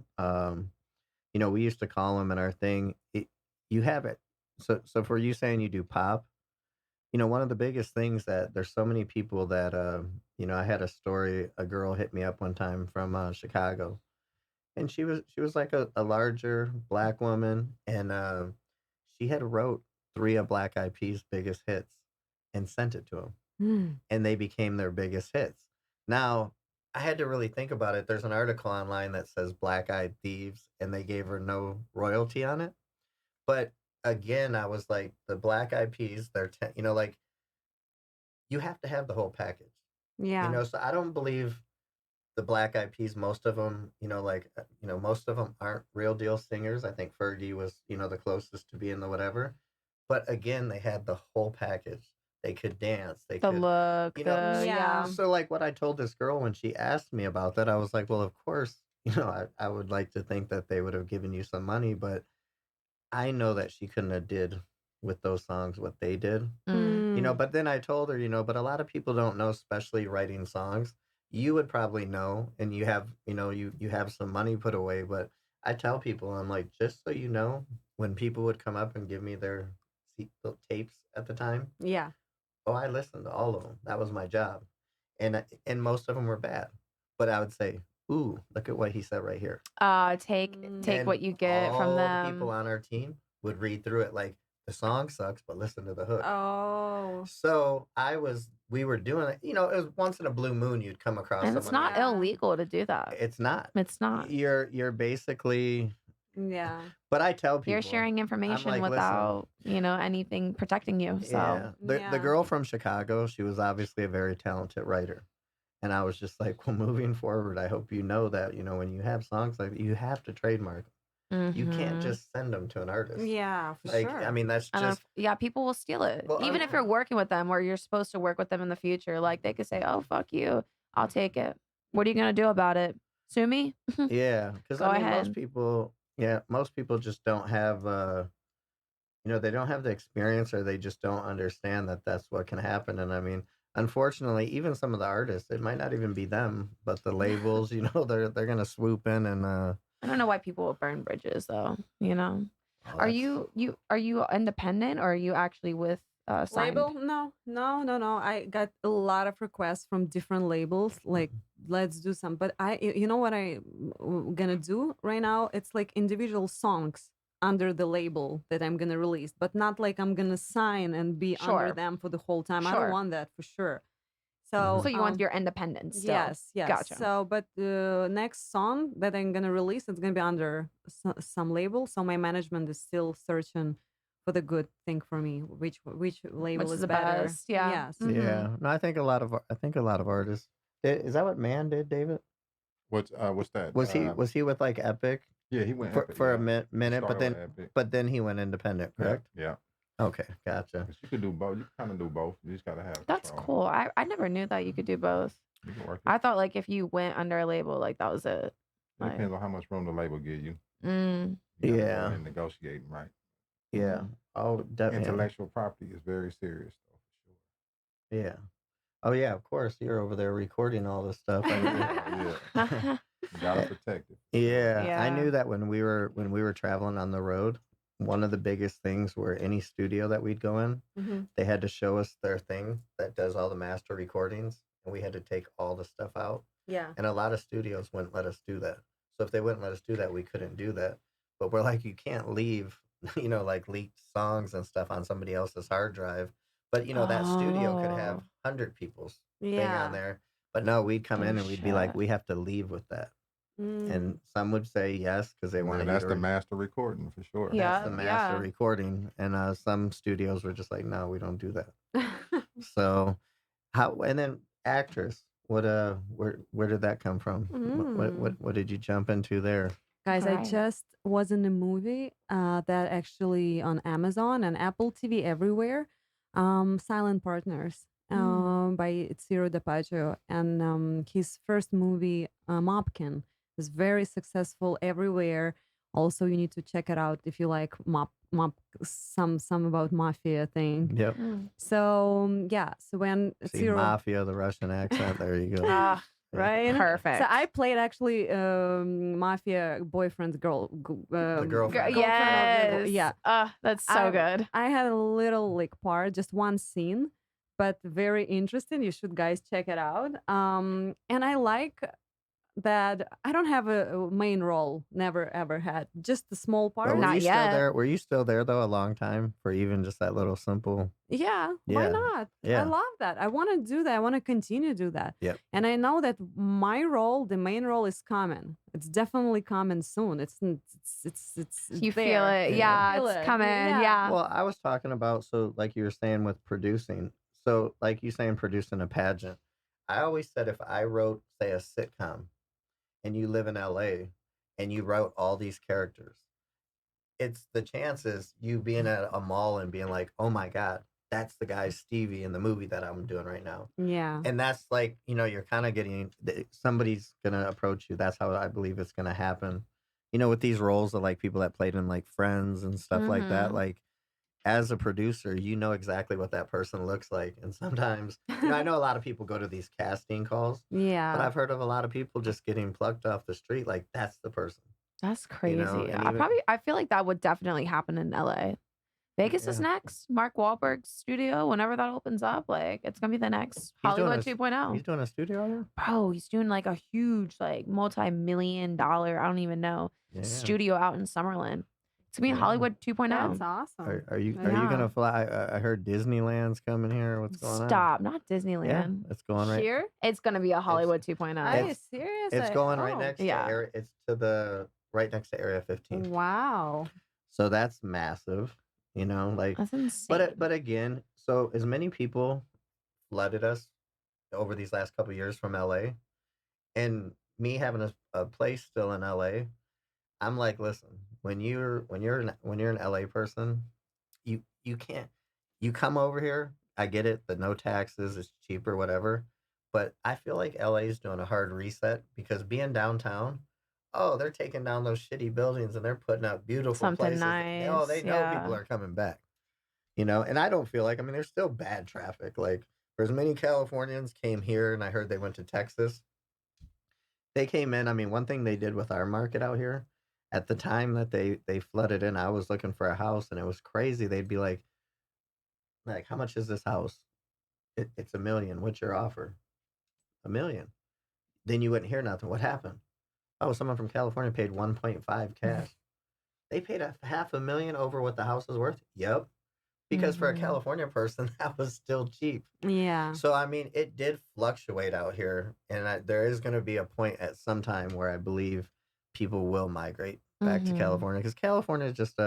we used to call them in our thing. You have it. So for you saying you do pop, one of the biggest things that there's so many people that, I had a story. A girl hit me up one time from Chicago, and she was like a larger black woman, and she had wrote three of Black Eyed Peas' biggest hits and sent it to them, Mm. and they became their biggest hits. Now, I had to really think about it. There's an article online that says Black Eyed Thieves, and they gave her no royalty on it. But again, I was like, the Black Eyed Peas, like you have to have the whole package, Yeah. So I don't believe the Black Eyed Peas, most of them, most of them aren't real deal singers. I think Fergie was, the closest to being the whatever. But again, they had the whole package. They could dance. They The could, look, you know. Yeah. So like what I told this girl when she asked me about that, I was like, well, of course, I would like to think that they would have given you some money, but I know that she couldn't have did with those songs what they did. Mm. But then I told her, but a lot of people don't know, especially writing songs. You would probably know, and you have, you have some money put away. But I tell people, I'm like, just so you know, when people would come up and give me their tapes at the time, Yeah. oh, I listened to all of them. That was my job, and most of them were bad. But I would say, ooh, look at what he said right here. Take Mm. what And you get from all the people them. on our team would read through it like the song sucks, but listen to the hook. Oh. So we were doing it. It was once in a blue moon you'd come across And it's someone not like Yeah. illegal to do that. it's not. It's not. You're basically. Yeah. But I tell You're people, sharing I'm information like, listen, without, anything protecting you. So yeah. The Yeah. girl from Chicago, she was obviously a very talented writer. And I was just like, well, moving forward, I hope you know that, when you have songs like that, you have to trademark 'em. You can't Mhm. just send them to an artist. Yeah, for Like, sure. I mean, that's And just, yeah, people will steal it. well, Even if you're working with them or you're supposed to work with them in the future, like they could say, "Oh, fuck you. I'll take it. What are you going to do about it? Sue me?" yeah. Because, Go I mean, ahead. most people just don't have, they don't have the experience, or they just don't understand that that's what can happen. And I mean, unfortunately, even some of the artists, it might not even be them, but the labels, they're gonna swoop in and I don't know why people will burn bridges though, oh, Are that's you independent or are you actually with signed? Label? No, no, no, no. I got a lot of requests from different labels. Like, let's do some. But you know what gonna do right now? It's like individual songs under the label that I'm gonna release, but not like I'm gonna sign and be under Sure. them for the whole time. I don't Sure. want that for sure. Mhm. So, So you want your independence still. yes, yes. Gotcha. So, but the next song that I'm gonna release, it's gonna be under some label. So my management is still searching for the good thing for me. Which label Which is is the better? best. Yeah. Yes. Mhm. yeah. No, I think a lot of artists. Is that what Man did, David? What's that? Was he with like Epic Yeah, he went for Epic. for a Yeah, he minute, but started with then Epic. he went independent, Yeah, correct? yeah. Okay, gotcha. 'Cause you could do both. You kind of do both. You just gotta have That's control. cool. I never knew that you could do both. You can work it. I thought like if you went under a label, like that was it. It Like, depends on how much room the label give you. mm, You gotta go Yeah, in and negotiate right. yeah. Oh, definitely. Intellectual property is very serious, though, for sure. Yeah. Oh yeah, of course. You're over there recording all this stuff. I mean, Yeah, you gotta protect it. For sure. yeah, I Yeah. knew that when we were traveling on the road, one of the biggest things were any studio that we'd go in, Hmm. they had to show us their thing that does all the master recordings, and we had to take all the stuff out. Yeah. And a lot of studios wouldn't let us do that. So if they wouldn't let us do that, we couldn't do that. But we're like, you can't leave, like leaked songs and stuff on somebody else's hard drive. But that studio could have Oh, 100 people's thing on Yeah. there. But no, we'd come oh in and we'd be like, shit. we have to leave with that. Mm. And some would say yes because they And wanted that's you the to. master recording for sure. That's Yeah, the master yeah. recording, and some studios were just like, no, we don't do that. So how? And then actress. Where did that come from? What did you jump into there? Guys, I Right. just was in a movie that actually on Amazon and Apple TV everywhere. Silent Partners by Ciro DePaggio. And his first movie, Mopkin, is very successful everywhere. Also, you need to check it out if you like some about mafia thing. Yep. So yeah, so when See, Ciro mafia, the Russian accent. There you go. Ah, right? perfect. So I played actually mafia boyfriend's The girlfriend. Yes. yeah. That's so good. I had a little like part, just one scene, but very interesting. You should guys check it out. And I like that I don't have a main role, never ever had, just a small But part. were Not you still yet. there? Were you still there though a long time for even just that little simple? Yeah, why Yeah. not? Yeah. I love that. I want to do that. I want to continue to do that. Yep. And I know that my role, the main role, is coming. It's definitely coming soon. It's You feel there. it. Yeah. Yeah, Feel it's it. coming. Yeah. Yeah. Well, I was talking about, so like you were saying with producing. So like you saying producing a pageant. I always said if I wrote, say, a sitcom and you live in LA and you wrote all these characters, it's the chances you being at a mall and being like, oh my God, that's the guy Stevie in the movie that I'm doing right now. Yeah. And that's like, you're kind of getting, somebody's going to approach you. That's how I believe it's going to happen. With these roles of like people that played in like Friends and stuff like that, Mhm. like as a producer, you know exactly what that person looks like. And sometimes, I know a lot of people go to these casting calls, but Yeah. I've heard of a lot of people just getting plucked off the street. Like that's the person. That's crazy. and even, I feel like that would definitely happen in LA. Vegas is Yeah. next. Mark Wahlberg's studio, whenever that opens up, like it's gonna be the next Hollywood he's 2.0. doing a studio there? Bro, he's doing like a huge, like multi-million-dollar, I don't even know, Yeah. studio out in Summerlin. It's gonna be Yeah. Hollywood 2.0. That's awesome. Are you Yeah. gonna fly? I heard Disneyland's coming here. What's going on? Stop, not Yeah, Disneyland. it's going right. Here? It's gonna be a Hollywood 2.0. Are you It's- serious? It's going right next Yeah. to area. It's right next to Area 15. Wow. So that's massive. Like. That's insane. But again, so as many people flooded us over these last couple of years from LA, and me having a place still in LA, I'm like, listen, when you're an LA person, you can't, you come over here. I get it, the no taxes, it's cheaper, whatever. But I feel like LA is doing a hard reset because being downtown, oh, they're taking down those shitty buildings and they're putting up beautiful Something places. Oh, they nice, know people yeah. are coming back. And I don't feel like, there's still bad traffic. Like, there's many Californians came here, and I heard they went to Texas. They came in. One thing they did with our market out here, at the time that they flooded in, I was looking for a house, and it was crazy. They'd be like, how much is this house? It's $1 million. What's your offer? $1 million. Then you wouldn't hear nothing. What happened? Oh, someone from California paid 1.5 cash. They paid $500,000 over what the house was worth. Yep. Because for a California person, that was still cheap. Yeah. So, it did fluctuate out here. And there is going to be a point at some time where I believe people will migrate back to California. Because California is just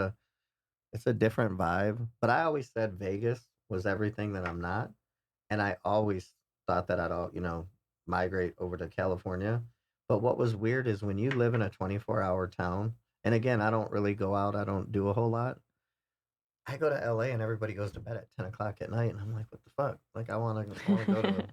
it's a different vibe. But I always said Vegas was everything that I'm not. And I always thought that I'd migrate over to California. But what was weird is when you live in a 24-hour town, and again, I don't really go out. I don't do a whole lot. I go to LA and everybody goes to bed at 10 o'clock at night. And I'm like, what the fuck? Like, I want to go to Walmart.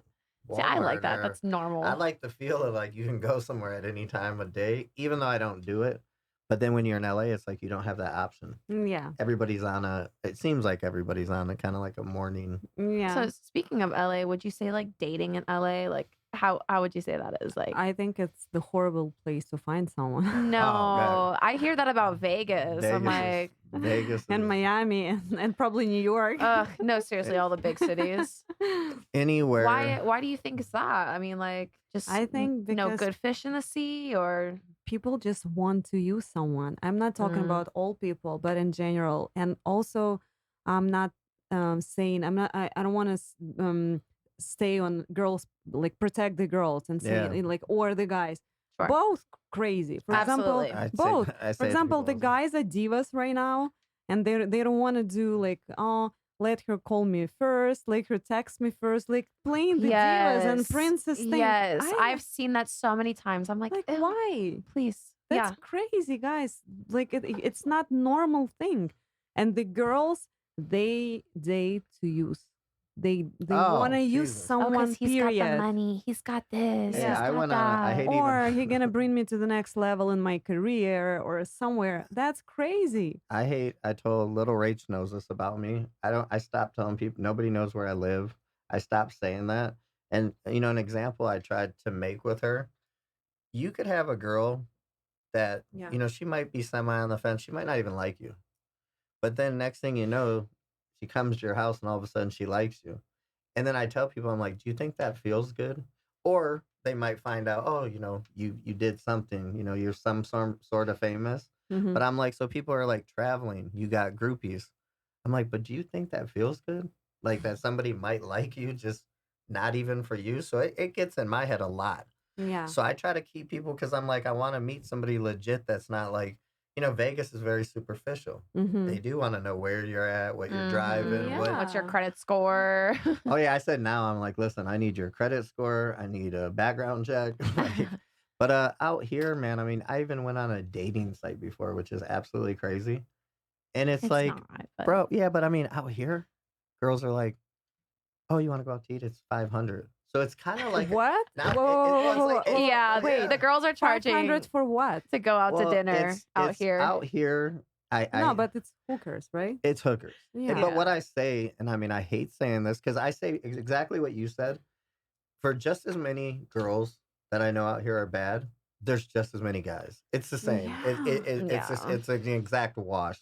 See, I like that. That's normal. I like the feel of like you can go somewhere at any time of day, even though I don't do it. But then when you're in LA, it's like you don't have that option. Yeah. It seems like everybody's on a kind of like a morning. Yeah. So speaking of LA, would you say like dating in LA, like how would you say that is? Like, I think it's the horrible place to find someone. no, God. I hear that about Vegas. I'm like, Vegas and is Miami and probably New York. no, seriously, all the big cities. anywhere. Why do you think it's that? Like just I think no because good fish in the sea, or people just want to use someone. I'm not talking about all people, but in general. And also, I'm not saying I don't want to stay on girls, like protect the girls and say Yeah. like or the guys. Sure. Both crazy. For Absolutely. example, I'd say- both. I say For to example, people the all the time. guys are divas right now, and they don't want to do like let her call me first, let her text me first, like playing the divas and princess thing. Yes, I've seen that so many times. I'm like, like, "Ew, why? please." That's Yeah. crazy, guys. Like it's not normal thing. And the girls, they date to use. They want Oh, to use Jesus. Oh, because someone. he's got the Period. money. He's got this. Yeah, He's I got went on. I that. hate Or he even. gonna bring me to the next level in my career or somewhere. That's crazy. I hate. I told little Rach knows this about me. I don't. I stopped telling people. Nobody knows where I live. I stopped saying that. And an example I tried to make with her. You could have a girl that Yeah. she might be semi on the fence. She might not even like you. But then next thing you know, she comes to your house and all of a sudden she likes you. And then I tell people, I'm like, do you think that feels good? Or they might find out, oh, you did something, you're some sort of famous. Mhm. But I'm like, so people are like traveling, you got groupies. I'm like, but do you think that feels good? Like that somebody might like you, just not even for you. So it gets in my head a lot. Yeah. So I try to keep people because I'm like, I want to meet somebody legit that's not like, Vegas is very superficial. Mhm. They do want to know where you're at, what you're driving, what. What's your Yeah. credit score? Oh yeah, I said now I'm like, listen, I need your credit score, I need a background check. But out here, man, I mean, I even went on a dating site before, which is absolutely crazy. And it's It's like, not, but bro, yeah, but I mean, out here, girls are like, oh, you want to go out to eat? It's 500. So it's kind of like What? now. Whoa, It's like, yeah, wait. the girls are 500 charging for what? to go out to well, dinner out it's here. out here. No, but it's hookers, right? It's hookers. Yeah. But what I say, and I mean, I hate saying this because I say exactly what you said. For just as many girls that I know out here are bad, there's just as many guys. It's the same. Yeah. It's an exact wash.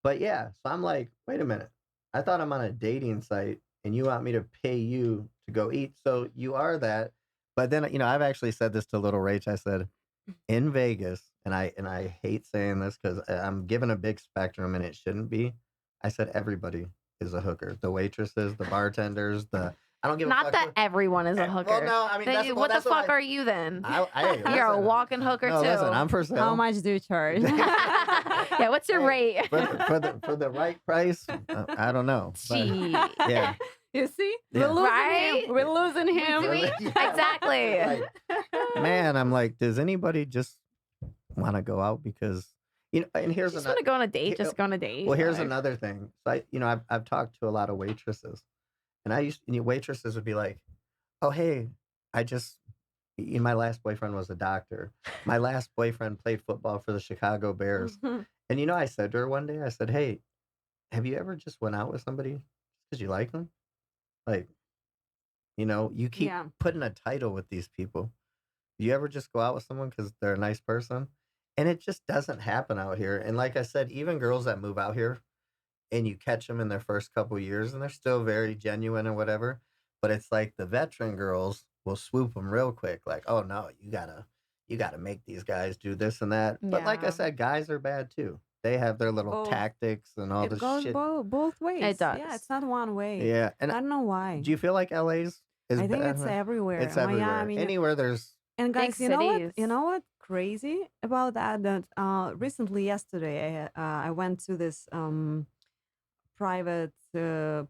But yeah, so I'm like, wait a minute. I thought I'm on a dating site and you want me to pay you to go eat. So you are that. But then, I've actually said this to little Rach. I said, in Vegas, and I hate saying this because I'm given a big spectrum and it shouldn't be. I said everybody is a hooker. The waitresses, the bartenders, I don't give a Not fuck. that everyone is a hooker. Well, no, I mean, Then what the fuck are you then? You're a listen, walking hooker no, too. listen, I'm for sale. How much do you charge? Yeah, what's your rate? For the right price? I don't know. But, Gee. yeah. You see? Yeah. We're losing Right? him. We're losing him. Do we? Yeah. Exactly. Like, man, I'm like, does anybody just want to go out because and here's Just another want to go on a date. Just go on a date. well, here's like- another thing. So I've talked to a lot of waitresses, and waitresses would be like, oh hey, I just my last boyfriend was a doctor. My last boyfriend played football for the Chicago Bears. And I said to her one day, I said, hey, have you ever just went out with somebody because you like them? Like, you keep Yeah. putting a title with these people. You ever just go out with someone because they're a nice person? And it just doesn't happen out here. And like I said, even girls that move out here and you catch them in their first couple years and they're still very genuine and whatever. But it's like the veteran girls will swoop them real quick. Like, oh no, you gotta make these guys do this and that. But like I Yeah. said, guys are bad too. They have their little Both. tactics and all It this goes shit. both ways. It does. Yeah, it's not one way. Yeah. And I don't know why. do you feel like LA's is I think bad? it's everywhere. It's everywhere. Miami. Anywhere there's And Big guys, you know what? cities. You know what? Crazy about that. That recently, yesterday, I went to this private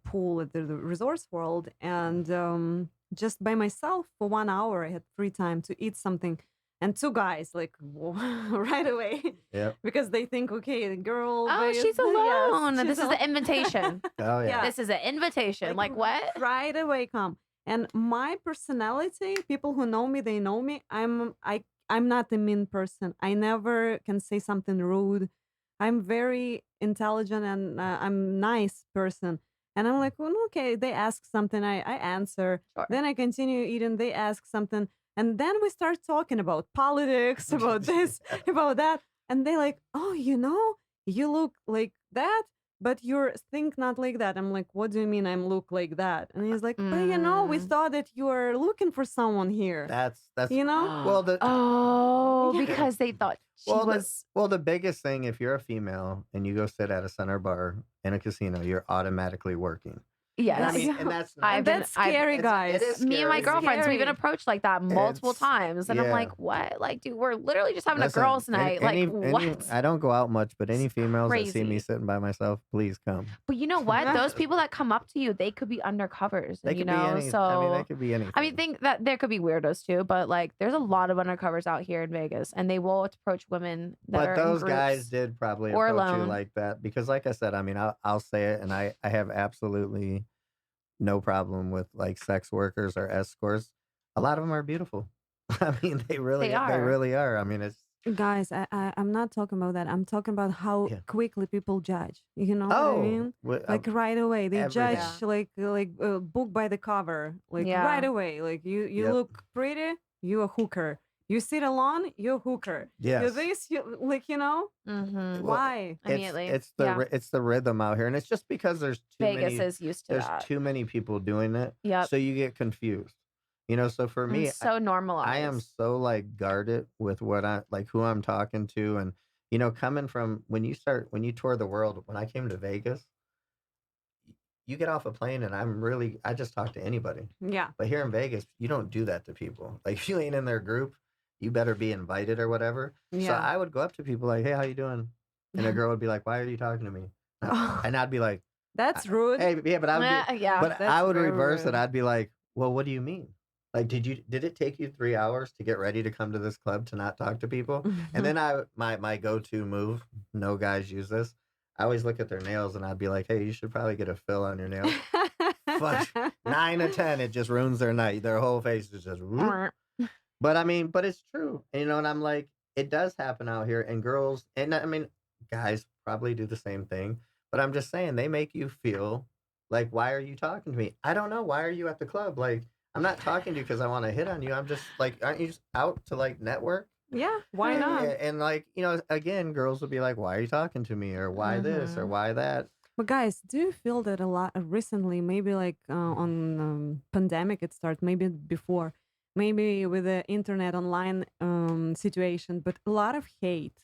pool at the Resorts World, and just by myself for 1 hour, I had free time to eat something. And two guys, like right away, Yep. because they think, okay, the girl. Oh, yes, she's alone. she's This is alone. the invitation. Oh yeah. Yeah. This is an invitation. Like what? Right away come. And my personality, people who know me, they know me. I'm not a mean person. I never can say something rude. I'm very intelligent and I'm nice person. And I'm like, well, okay, they ask something, I answer. Sure. Then I continue eating, they ask something. And then we start talking about politics, about this, about that. And they like, oh, you look like that, but you're think not like that. I'm like, what do you mean I'm look like that? And he's like, but we thought that you are looking for someone here. That's Well, oh, Yeah. because they thought she was. the biggest thing, if you're a female and you go sit at a center bar in a casino, you're automatically working. Yes. And that's not. I've And been that's I've scary, It guys. is me and my scary. girlfriends, we've been Scary. approached like that multiple It's times. And I'm yeah. like, what? Like, dude, we're literally just having a Listen, girls' night. Like, any what? I don't go out much, but It's any females that see me crazy. sitting by myself, please come. But you know what? Those people that come up to you, they could be undercovers. They And you could be know, any. They so could be I mean, anything. think that there could be weirdos too, but like there's a lot of undercovers out here in Vegas and they will approach women that But are in those guys groups did probably or approach you alone. like that because, like I said, I mean, I'll say it, and I have absolutely no problem with like sex workers or escorts. A lot of them are beautiful. I mean, They they are. really are. I mean, it's Guys, I'm not talking about that. I'm talking about how yeah. quickly people judge. You know what I Oh, mean? wi- Like right away, they judge everything. like book by the cover. Like right Yeah. away, like you Yep. look pretty, you a hooker. You sit alone, you a hooker. You Yes. this, you like Mm-hmm. Well, why? Immediately. it's Yeah. it's the rhythm out here, and it's just because Vegas is used to that. too many people doing it, Yep. so you get confused. You know, so for And me, it's so I am normalized. so like guarded with what I like who I'm talking to, and you know, coming from when you tour the world. When I came to Vegas, you get off a plane, and I just talk to anybody. Yeah. But here in Vegas, you don't do that to people. Like if you ain't in their group, you better be invited or whatever. So Yeah. I would go up to people like, "Hey, how you doing?" And a girl would be like, "Why are you talking to me?" And I'd be like, That's rude. "Hey, yeah," but I would be, Yeah. but That's I would very reverse it. rude. I'd be like, "Well, what do you mean? Like, did it take you 3 hours to get ready to come to this club to not talk to people?" And then my go-to move, no guys use this. I always look at their nails and I'd be like, "Hey, you should probably get a fill on your nails." Fuck, 9 or 10, it just ruins their night. Their whole face is just. Whoop. But I mean, but it's true, and, you know. And I'm like, it does happen out here, and girls, and I mean, guys probably do the same thing. But I'm just saying, they make you feel like, why are you talking to me? I don't know. Why are you at the club? Like, I'm not talking to you because I want to hit on you. I'm just like, aren't you just out to like network? Yeah, why not? And like, you know, again, girls will be like, why are you talking to me? Or why this? Or Mhm. why that? But guys, do you feel that a lot recently, maybe like on pandemic it started, maybe before, maybe with the internet online situation, but a lot of hate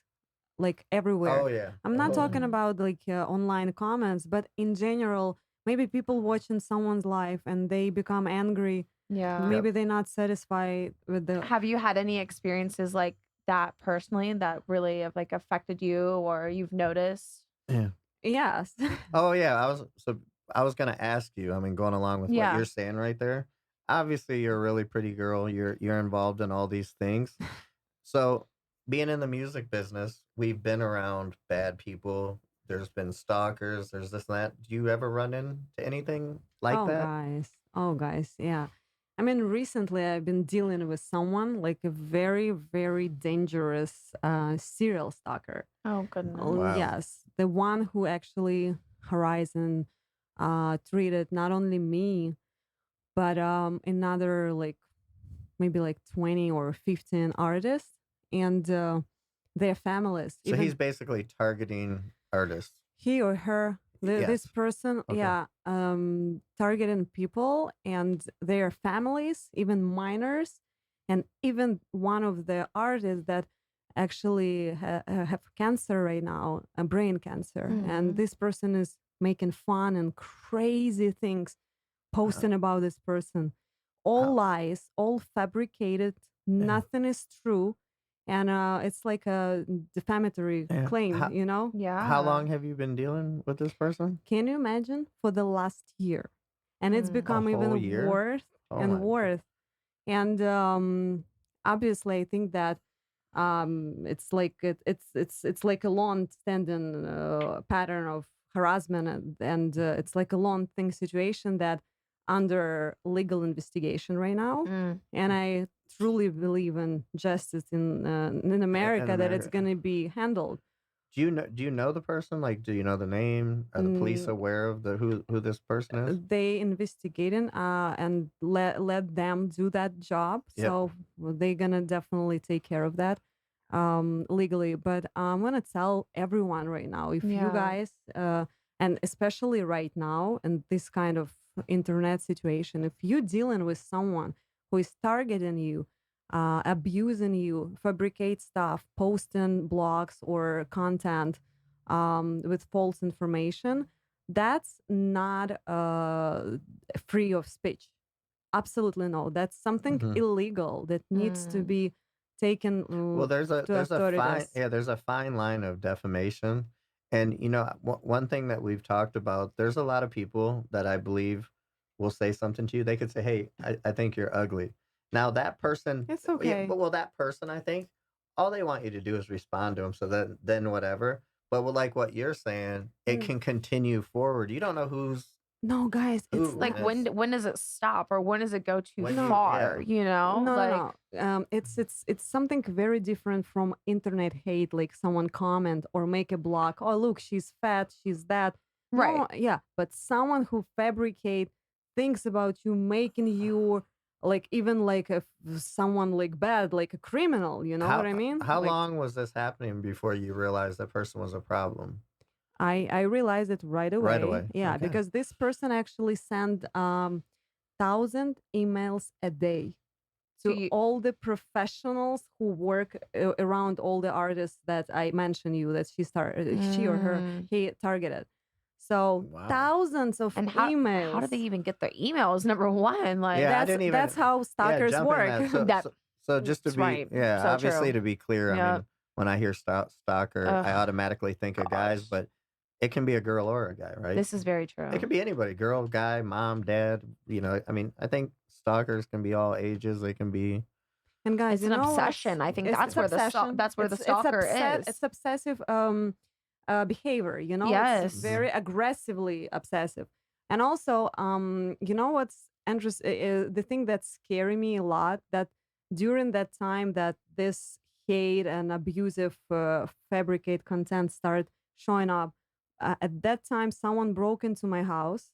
like everywhere. Oh yeah. I'm not Oh talking Mhm. about like online comments, but in general, maybe people watching someone's life and they become angry. Yeah. Yep. Maybe they're not satisfied with the. Have you had any experiences like that personally that really have like affected you or you've noticed? Yeah. Yes. Oh yeah, I was gonna ask you. I mean, going along with what Yeah. you're saying right there. Obviously, you're a really pretty girl. You're involved in all these things. So, being in the music business, we've been around bad people. There's been stalkers. There's this and that. Do you ever run into anything like Oh, that? guys. Oh, guys. Yeah. I mean, recently I've been dealing with someone like a very, very dangerous serial stalker. Oh goodness. Oh, Wow. yes. The one who actually Horizon treated not only me, but another like maybe like 20 or 15 artists and their families. So Even he's basically targeting artists. he or her this Yes. person Okay. yeah targeting people and their families, even minors, and even one of the artists that actually have cancer right now, a brain cancer, and Mhm. this person is making fun and crazy things, posting about this person, all How, lies, all fabricated, yeah. nothing is true, and it's like a defamatory Yeah. claim, How, you know. how long Yeah. have you been dealing with this person? Can you imagine, for the last year? And it's Mm. A become whole even year? worse Oh and my. worse. And obviously, I think that it's like it's like a long-standing pattern of harassment, and it's like a long-thing situation that under legal investigation right now. Mm. And I truly believe in justice in America that it's America. going to be handled. Do you know the person? Like, do you know the name? Are the police Mm, aware of the who this person is? they investigating and let them do that job, Yep. so they're gonna definitely take care of that legally. But I'm gonna tell everyone right now, if you Yeah. guys and especially right now in this kind of internet situation, if you're dealing with someone who is targeting you, abusing you, fabricate stuff, posting blogs or content with false information, that's not free of speech. Absolutely no. That's something Mhm. illegal that needs to Mm. be taken Well, to there's a fine authorities. yeah, there's a fine line of defamation, and one thing that we've talked about. There's a lot of people that I believe will say something to you. They could say, "Hey, I think you're ugly." Now that person, It's yeah, okay. but well, that person, I think all they want you to do is respond to them. So then whatever. But like what you're saying, it Mm. can continue forward. You don't know No, guys, it's who, Like and not. it's when does it stop or when does it go too when No, far? You know, no, like no, no. It's something very different from internet hate, like someone comment or make a block. Oh, look, she's fat, she's that. right. No, yeah, but someone who fabricate things about you, making you like even like someone like bad, like a criminal. You know what I mean? how Like long was this happening before you realized that person was a problem? I realized it right Right away. away. Yeah, Okay. because this person actually sent 1,000 emails a day So to you all the professionals who work around all the artists that I mentioned you that she or her mm. he targeted. So Wow. thousands of And how do emails. they even get their emails? Number one, like Yeah, I That's didn't that's even how yeah, stalkers jump in work. that. So that so so just to that's be right. yeah, So obviously true. to be clear, I Yeah. mean, when I hear stalker, I Ugh, automatically think of guys, gosh. but it can be a girl or a guy, right? This is very It true. could be anybody, girl, guy, mom, dad, I mean, I think stalkers can be all ages. They can be And guys, It's you an know what's obsession. I think it's obsession. that's where the It's stalker upset. is. It's obsessive behavior. You know, it's Yes. Mhm. very aggressively obsessive. And also, you know what's interesting? The thing that's scary me a lot that during that time that this hate and abusive fabricate content started showing up, at that time someone broke into my house.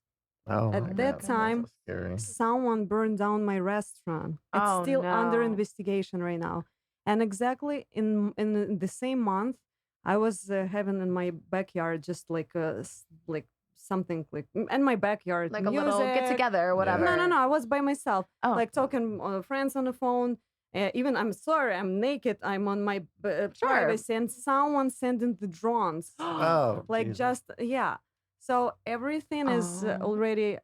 Oh Oh my At my that god, that's time, so goodness. scary. someone burned down my restaurant. It's Oh still under no. investigation right now. And exactly in the same month, I was having in my backyard just like like something like in my backyard Like a little get music. together or Yeah. No, no, whatever. no. I was by myself, Oh, like talking friends on the phone. Even I'm sorry, I'm naked. I'm on my sure. privacy, and someone sending the drones Oh, like Jesus. just yeah, so everything is Oh. already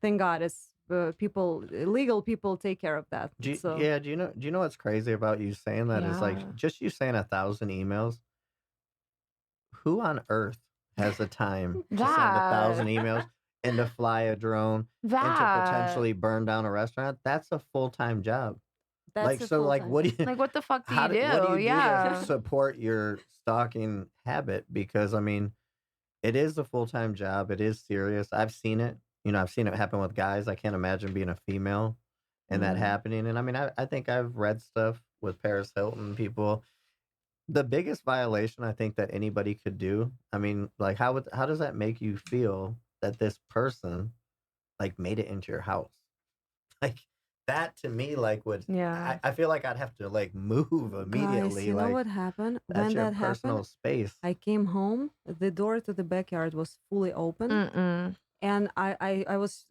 thank god it's people legal people take care of that, so Yeah, do you know what's crazy about you saying that is like Yeah. just you saying 1,000 emails. Who on earth has the time to send 1,000 That. emails and to fly a drone and to That. potentially burn down a restaurant? That's a full-time job. that's Like, a so, like, full-time what do job. you Like what the fuck do how you do what do do? you do to Yeah. support your stalking habit? Because, I mean, it is a full-time job, it is serious. I've seen it. I've seen it happen with guys. I can't imagine being a female and that Mm. happening, and, I mean, I think I've read stuff with Paris Hilton, people the biggest violation I think that anybody could do, I mean, like, how does that make you feel that this person, like, made it into your house? Like, that to me, like, would Yeah. I feel like I'd have to, like, move Guys, immediately, you know like, what happened that's when your that happened? personal space. I came home, the door to the backyard was fully open, Mm-mm. and I was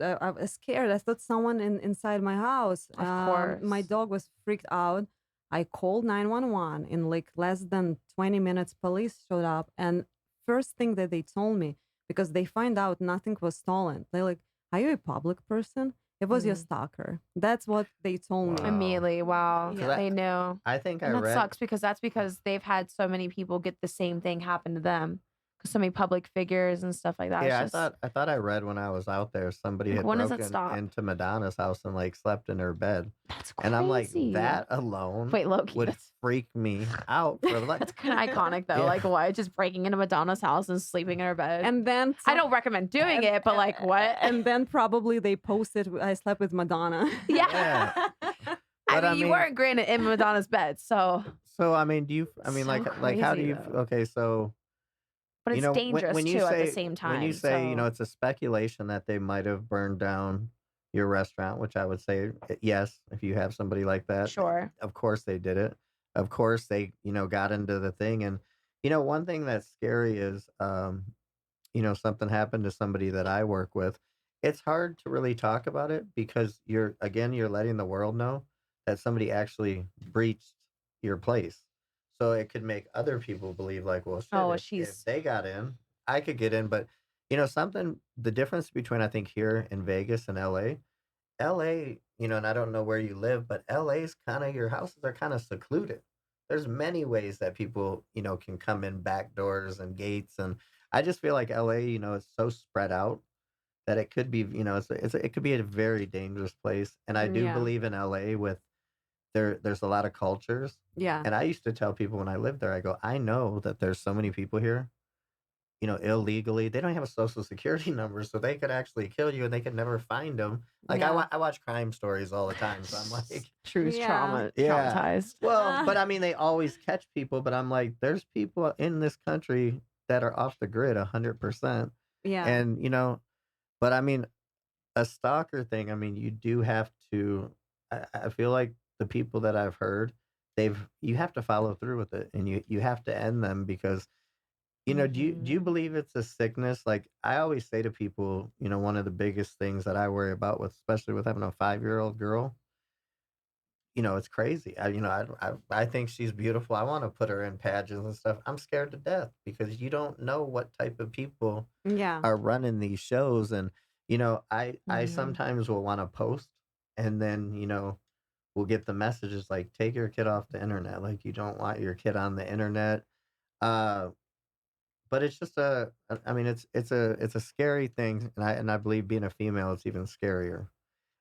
scared. I thought someone inside my house. Of My course. dog was freaked out. I called 911. In like less than 20 minutes, police showed up. And first thing that they told me, because they find out nothing was stolen, they're like, "Are you a public person? It was your Mm. stalker." That's what they told me. Wow. Immediately. Wow. 'Cause Yeah. They knew. I think I And that read sucks because that's because they've had so many people get the same thing happen to them. Because so many public figures and stuff like that. It's yeah, just I thought I read when I was out there, somebody like had when does it broken stop? into Madonna's house and, like, slept in her bed, That's and I'm like, crazy. that alone Wait, Loki, would that's freak me out for, like that's kind of iconic though. yeah. Like what? Just breaking into Madonna's house and sleeping in her bed. And then I don't recommend doing it, but like what? and then probably they posted I slept with Madonna. Yeah. Yeah. I But, I mean, you mean weren't granted in Madonna's bed, so so, I mean, do you I mean, so how do crazy you though. okay, so, But it's dangerous when you too at the say same time. it's a speculation that they might have burned down your restaurant, which I would say, yes, if you have somebody like that, Sure. of course they did it. Of course they, got into the thing, and, one thing that's scary is, something happened to somebody that I work with. It's hard to really talk about it because you're letting the world know that somebody actually breached your place. So it could make other people believe like, well, shit, Oh, if she's they got in, I could get in. But Something the difference between I think here in Vegas and LA, and I don't know where you live, but LA's kind of your houses are kind of secluded. There's many ways that people, can come in back doors and gates, and I just feel like LA, is so spread out that it could be, it could be a very dangerous place. And I do Yeah. believe in LA with there's a lot of cultures. Yeah. And I used to tell people when I lived there, I go, I know that there's so many people here, illegally. They don't have a social security number, so they could actually kill you and they could never find them. Like Yeah. I watch crime stories all the time, so I'm like, True's Yeah. yeah. traumatized. Well, but Ah. I mean, they always catch people, but I'm like, there's people in this country that are off the grid 100%. Yeah. And, but I mean, a stalker thing, I mean, you do have to, I feel like the people that I've heard, you have to follow through with it and you have to end them because do you Mhm. believe it's a sickness? Like I always say to people, one of the biggest things that I worry about with, especially with having a 5-year-old girl, it's crazy. I think she's beautiful. I want to put her in pageants and stuff. I'm scared to death because you don't know what type of people Yeah. are running these shows, and I Mhm. sometimes will want to post, and then we'll get the messages like take your kid off the internet. Like you don't want your kid on the internet. Uh, But it's just I mean, it's a scary thing, and I believe being a female, it's even scarier.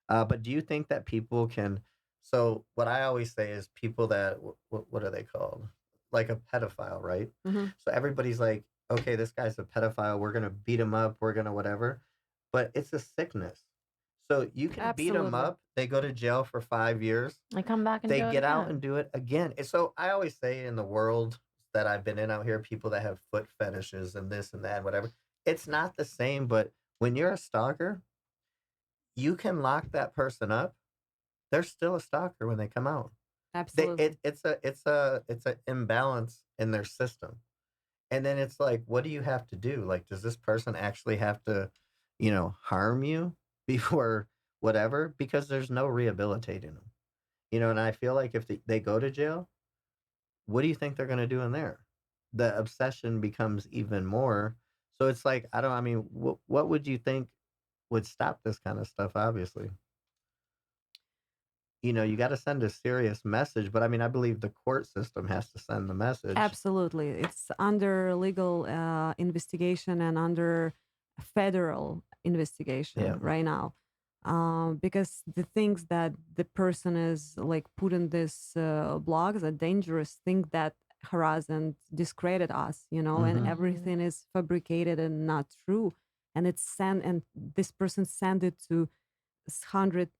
But do you think that people can so what I always say is people that what are they called? Like a pedophile, right? Hmm. So everybody's like, "Okay, this guy's a pedophile. We're gonna beat him up. We're gonna whatever." But it's a sickness. So you can beat them Absolutely. up. They go to jail for 5 years. I come back and They do it get out and again. do it again. And so I always say in the world that I've been in out here, people that have foot fetishes and this and that, and whatever, it's not the same. But when you're a stalker, you can lock that person up. They're still a stalker when they come out. Absolutely. It's a imbalance in their system. And then it's like, what do you have to do? Like, does this person actually have to, harm you before whatever? Because there's no rehabilitating them. And I feel like if they go to jail, what do you think they're gonna do in there? The obsession becomes even more. So it's like, I mean, what would you think would stop this kind of stuff, obviously? You gotta send a serious message, but I mean, I believe the court system has to send the message. Absolutely. It's under legal investigation and under federal Yeah. investigation right now. Because the things that the person is like put in this blogs are dangerous things that harass and discredit us, and Mhm. Mhm. everything is fabricated and not true. And it's sent, and this person sent it to hundreds,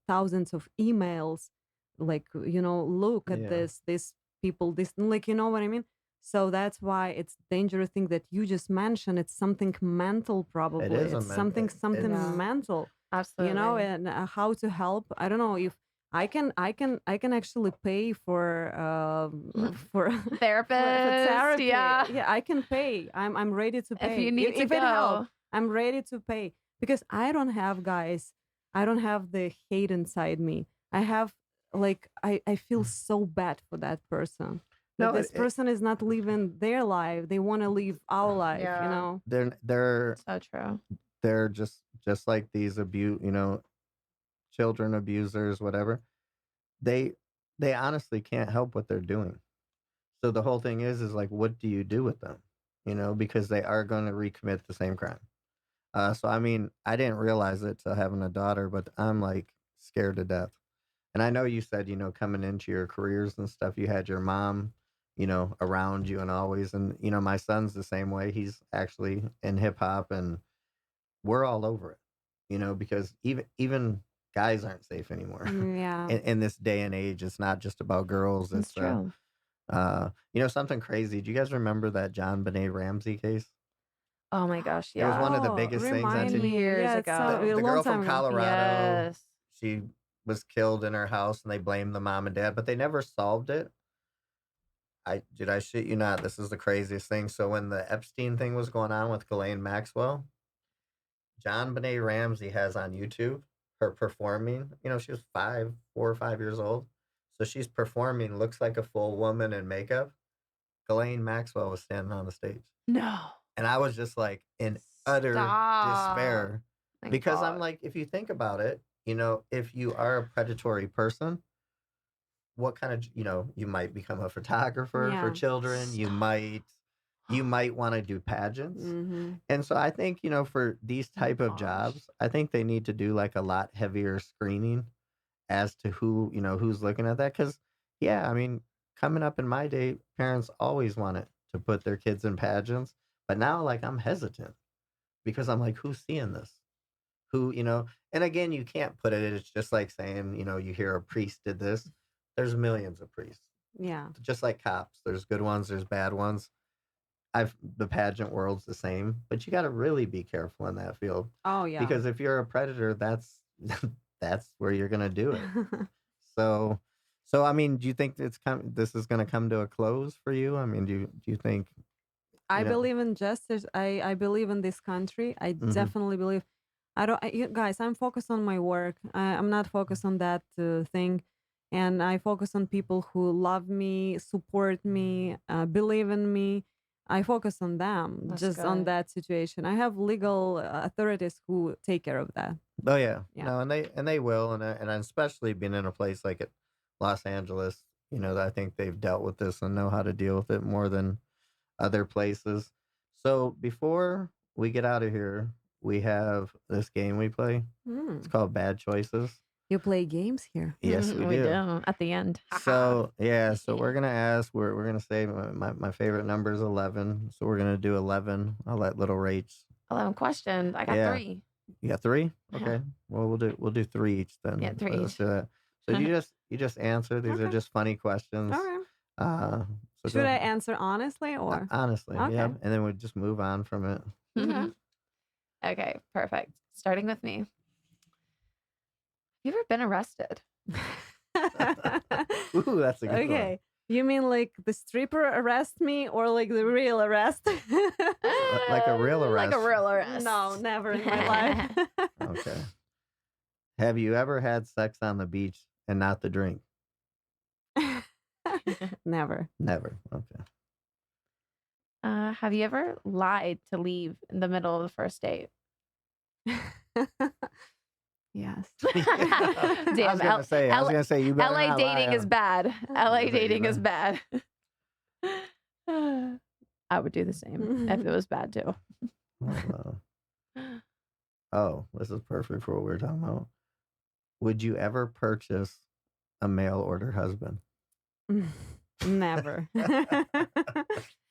thousands of emails, like, look at Yeah. this people, this, like, you know what I mean? So that's why it's dangerous thing that you just mentioned. It's something mental, It probably. is a It's men something Yeah, mental, absolutely. and how to help. I don't know if I can actually pay for for Therapist, therapy. yeah. Yeah, I can pay. I'm ready to If pay you need to if it helps. go. I'm ready to pay because I don't have, guys, I don't have the hate inside me. I have, like, I feel so bad for that person. That No, this person is not living their life. They want to live our life, Yeah, they're so true. they're just like these children abusers, whatever. They they honestly can't help what they're doing. So the whole thing is like, what do you do with them? Because they are going to recommit the same crime. So I mean, I didn't realize it till having a daughter, but I'm like scared to death. And I know you said, coming into your careers and stuff, you had your mom, around you and always. And, my son's the same way. He's actually in hip hop and we're all over it, because even guys aren't safe anymore. Yeah. In this day and age, it's not just about girls. It's true. Something crazy. Do you guys remember that John Benet Ramsey case? Oh my gosh, It was yeah. one of the Oh, biggest things on remind TV. me. Years Yeah, it's The ago. a the long girl time from ago. Colorado, Yes. she was killed in her house, and they blamed the mom and dad, but they never solved it. I shit you not. This is the craziest thing. So when the Epstein thing was going on with Ghislaine Maxwell, John Benet Ramsey has on YouTube her performing. She was 4 or 5 years old, so she's performing, looks like a full woman in makeup. Ghislaine Maxwell was standing on the stage. No. And I was just like in utter Stop. despair. My Because I'm God. like, if you think about it, if you are a predatory person, what kind of, you might become a photographer for Yeah. children. You might want to do pageants. Mm-hmm. And so I think, for these Oh my type of gosh. jobs, I think they need to do like a lot heavier screening as to who's looking at that. Cause yeah, I mean, coming up in my day, parents always wanted to put their kids in pageants. But now like I'm hesitant because I'm like, who's seeing this? And again, you can't put it, it's just like saying, you hear a priest did this. There's millions of priests. Yeah. Just like cops. There's good ones, there's bad ones. The pageant world's the same, but you got to really be careful in that field Oh yeah. because if you're a predator, that's that's where you're gonna do it. So, I mean, do you think this is gonna come to a close for you? I mean, do you think I you know? believe in justice. I believe in this country. I Hmm. definitely believe. I don't, you guys. I'm focused on my work. I'm not focused on that thing, and I focus on people who love me, support me, believe in me. I focus on them, That's just on good. that situation. I have legal authorities who take care of that. Oh yeah, Yeah. no, and they will, and especially being in a place like Los Angeles, I think they've dealt with this and know how to deal with it more than other places. So before we get out of here, we have this game we play. It's Mm. called Bad Choices. You play games here. Yes, we We do. do at the end. So yeah, so we're gonna ask. We're gonna say my favorite number is 11. So we're gonna do 11. I'll let little Rach. 11 questions. I got Yeah. 3. You got 3? Yeah. Okay. Well, we'll do 3 each then. Yeah, 3 Let's each. do that. So you just answer. These are Okay. just funny questions. Okay. So Should go I answer honestly or? honestly, Okay. yeah, and then we just move on from it. Okay. Okay, perfect. Starting with me. Have you ever been arrested? Ooh, that's a good one. Okay. You mean like the stripper arrest me or like the real arrest? Like a real Like a arrest. real arrest. No, never in my life. Okay. Have you ever had sex on the beach and not the drink? Never. Never. Okay. Have you ever lied to leave in the middle of the first date? Yes. Damn, I was gonna say you better LA not dating lie is on- bad. LA you dating is better- bad. I would do the same if it was bad too. Oh, this is perfect for what we were talking about. Would you ever purchase a mail order husband? Never.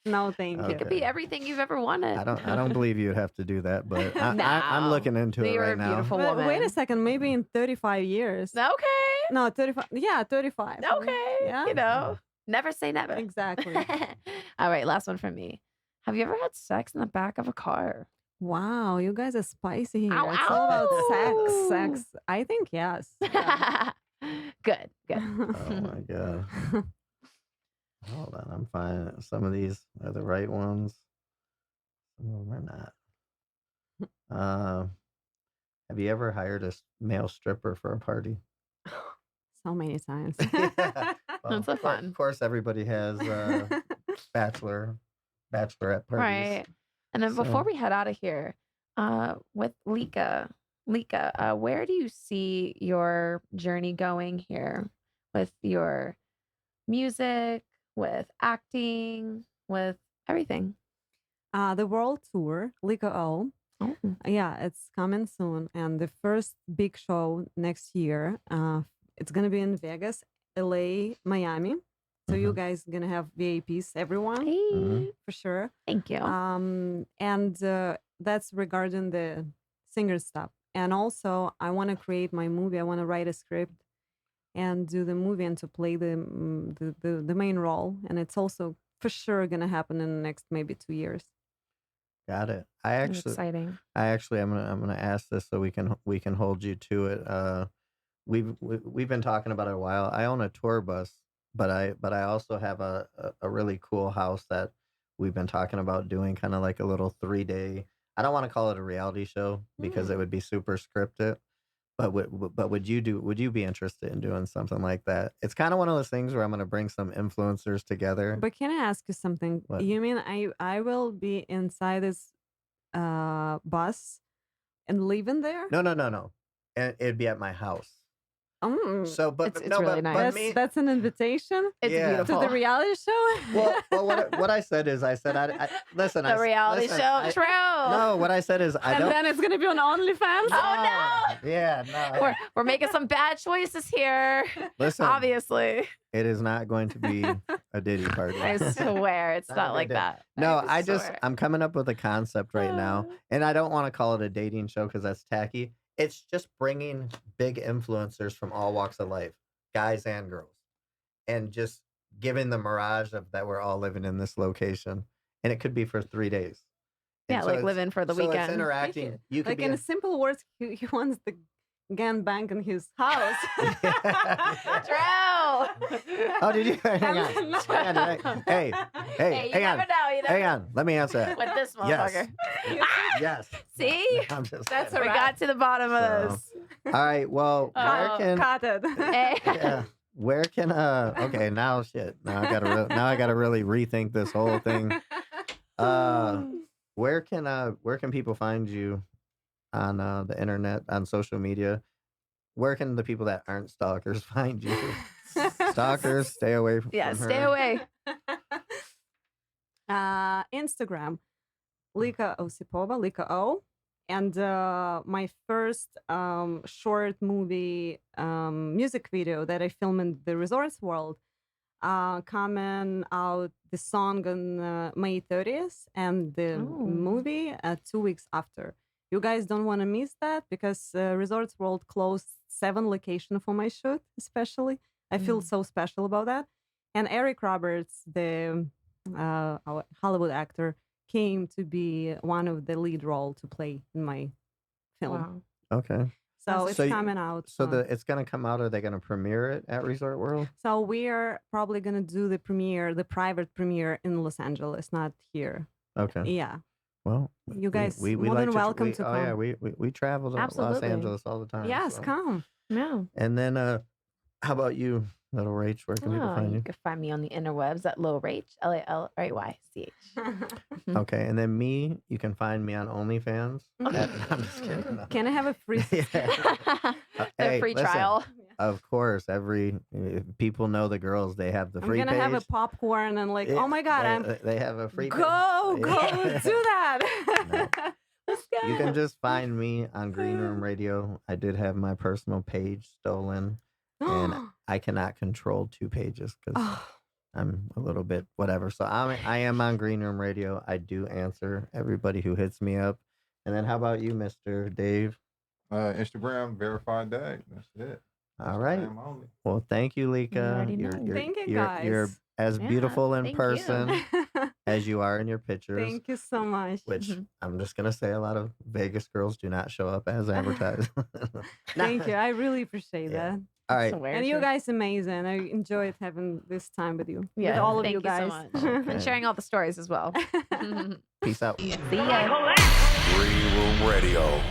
No, thank It you. could be everything you've ever wanted. I don't believe you'd have to do that, but I'm No. looking into it You're a right now. beautiful But wait a woman. second, maybe in 35 years. Okay. No, 35. Yeah, 35. Okay. Yeah. Never say never. Exactly. All right, last one from me. Have you ever had sex in the back of a car? Wow, you guys are spicy here. Ow, It's all about ow. sex. I think yes. Yeah. Good. Oh my god. Hold on, I'm finding some of these are the right ones. Some of them are not. Have you ever hired a male stripper for a party? So many times. Yeah. Well, That's so fun. Of course, everybody has bachelorette parties. Right. And then before So- we head out of here, with Lika, where do you see your journey going here with your music, with acting, with everything? The world tour, Lika O. Oh. Yeah, it's coming soon. And the first big show next year, it's going to be in Vegas, LA, Miami. So you guys going to have VIPs, everyone, Hey, for sure. thank you. And that's regarding the singer stuff. And also, I want to create my movie. I want to write a script and do the movie and to play the main role. And it's also for sure going to happen in the next maybe 2 years. Got it. That's exciting. I'm gonna ask this so we can hold you to it. We've been talking about it a while. I own a tour bus, but I also have a really cool house that we've been talking about doing, kind of like a little 3-day. I don't want to call it a reality show because it would be super scripted. But would you be interested in doing something like that? It's kind of one of those things where I'm going to bring some influencers together. But can I ask you something? What? You mean I will be inside this bus and leaving there? No. And it'd be at my house. So, but It's no, really but nice. me. That's an invitation It's Yeah. to beautiful. the reality show. Well, what I said is, I said, I listen. The reality show. True. No, what I said is, I And don't. then it's gonna be on OnlyFans. Oh, no. Yeah, no. We're making some bad choices here. Listen, Obviously. it is not going to be a Diddy party. I swear it's Not not a like big deal. that. No, I I'm swear. coming up with a concept right now, and I don't want to call it a dating show because that's tacky. It's just bringing big influencers from all walks of life, guys and girls, and just giving the mirage of that we're all living in this location, and it could be for 3 days. And Yeah, so like it's- living for the so It's weekend. interacting. You could Like be in a- simple words, he wants the gangbang in his house. True. Oh, did you? Hang on. Hang on. Hey, Hey, you hang never on. know. You never Hang know. on. Let me answer that. With this Yes. motherfucker. Yes. See? I'm just That's kidding. We right. got to the bottom of So, this. All right. Well, where Oh, can Cut it. Hey. yeah, where can okay, now shit. Now I gotta really rethink this whole thing. Where can people find you on the internet, on social media? Where can the people that aren't stalkers find you? Stalkers, stay away from Yeah, her. stay away. Instagram, Lika Osipova, Lika O. And my first short movie music video that I filmed in the Resorts World coming out the song on May 30th and the Oh. movie 2 weeks after. You guys don't want to miss that because Resorts World closed 7 locations for my shoot, especially. I feel so special about that. And Eric Roberts, the our Hollywood actor, came to be one of the lead role to play in my film. Wow. Okay. So it's So you- coming out. So it's gonna come out. Are they gonna premiere it at Resort World? So we are probably gonna do the premiere, the private premiere in Los Angeles, not here. Okay. Yeah, Well, you guys we more like than welcome to Oh come. yeah, we travel to Los Absolutely. Angeles all the time. Yes, so. come. Yeah. And then how about you, little Rach? Where can people find You you? can find me on the interwebs at Lil Rach, LALRAYCH. Okay, and then me, you can find me on OnlyFans. I'm just kidding. No. Can I have a free? Yeah. The Hey, free listen, trial. Of course, people know the girls. They have the I'm free gonna page. have a popcorn and like, Yeah, oh my god, they have a free. go page. go Yeah. do that. Let's go. You can just find me on Green Room Radio. I did have my personal page stolen, and I cannot control 2 pages because Oh, I'm a little bit whatever. So I am on Green Room Radio. I do answer everybody who hits me up. And then how about you, Mr. Dave? Instagram verified dag. That's it. All right. Instagram only. Well, thank you, Lika. already know. Thank you, You're guys. as Yeah, beautiful in thank you. person as you are in your pictures. Thank you so much. Which Mhm. I'm just gonna say, a lot of Vegas girls do not show up as advertised. Thank you. I really appreciate Yeah. that. All right. So very And you true. guys amazing. I enjoyed having this time with you. Yeah, with all of thank you guys. so much. Okay. And sharing all the stories as well. Peace out. See ya. Green Room Radio.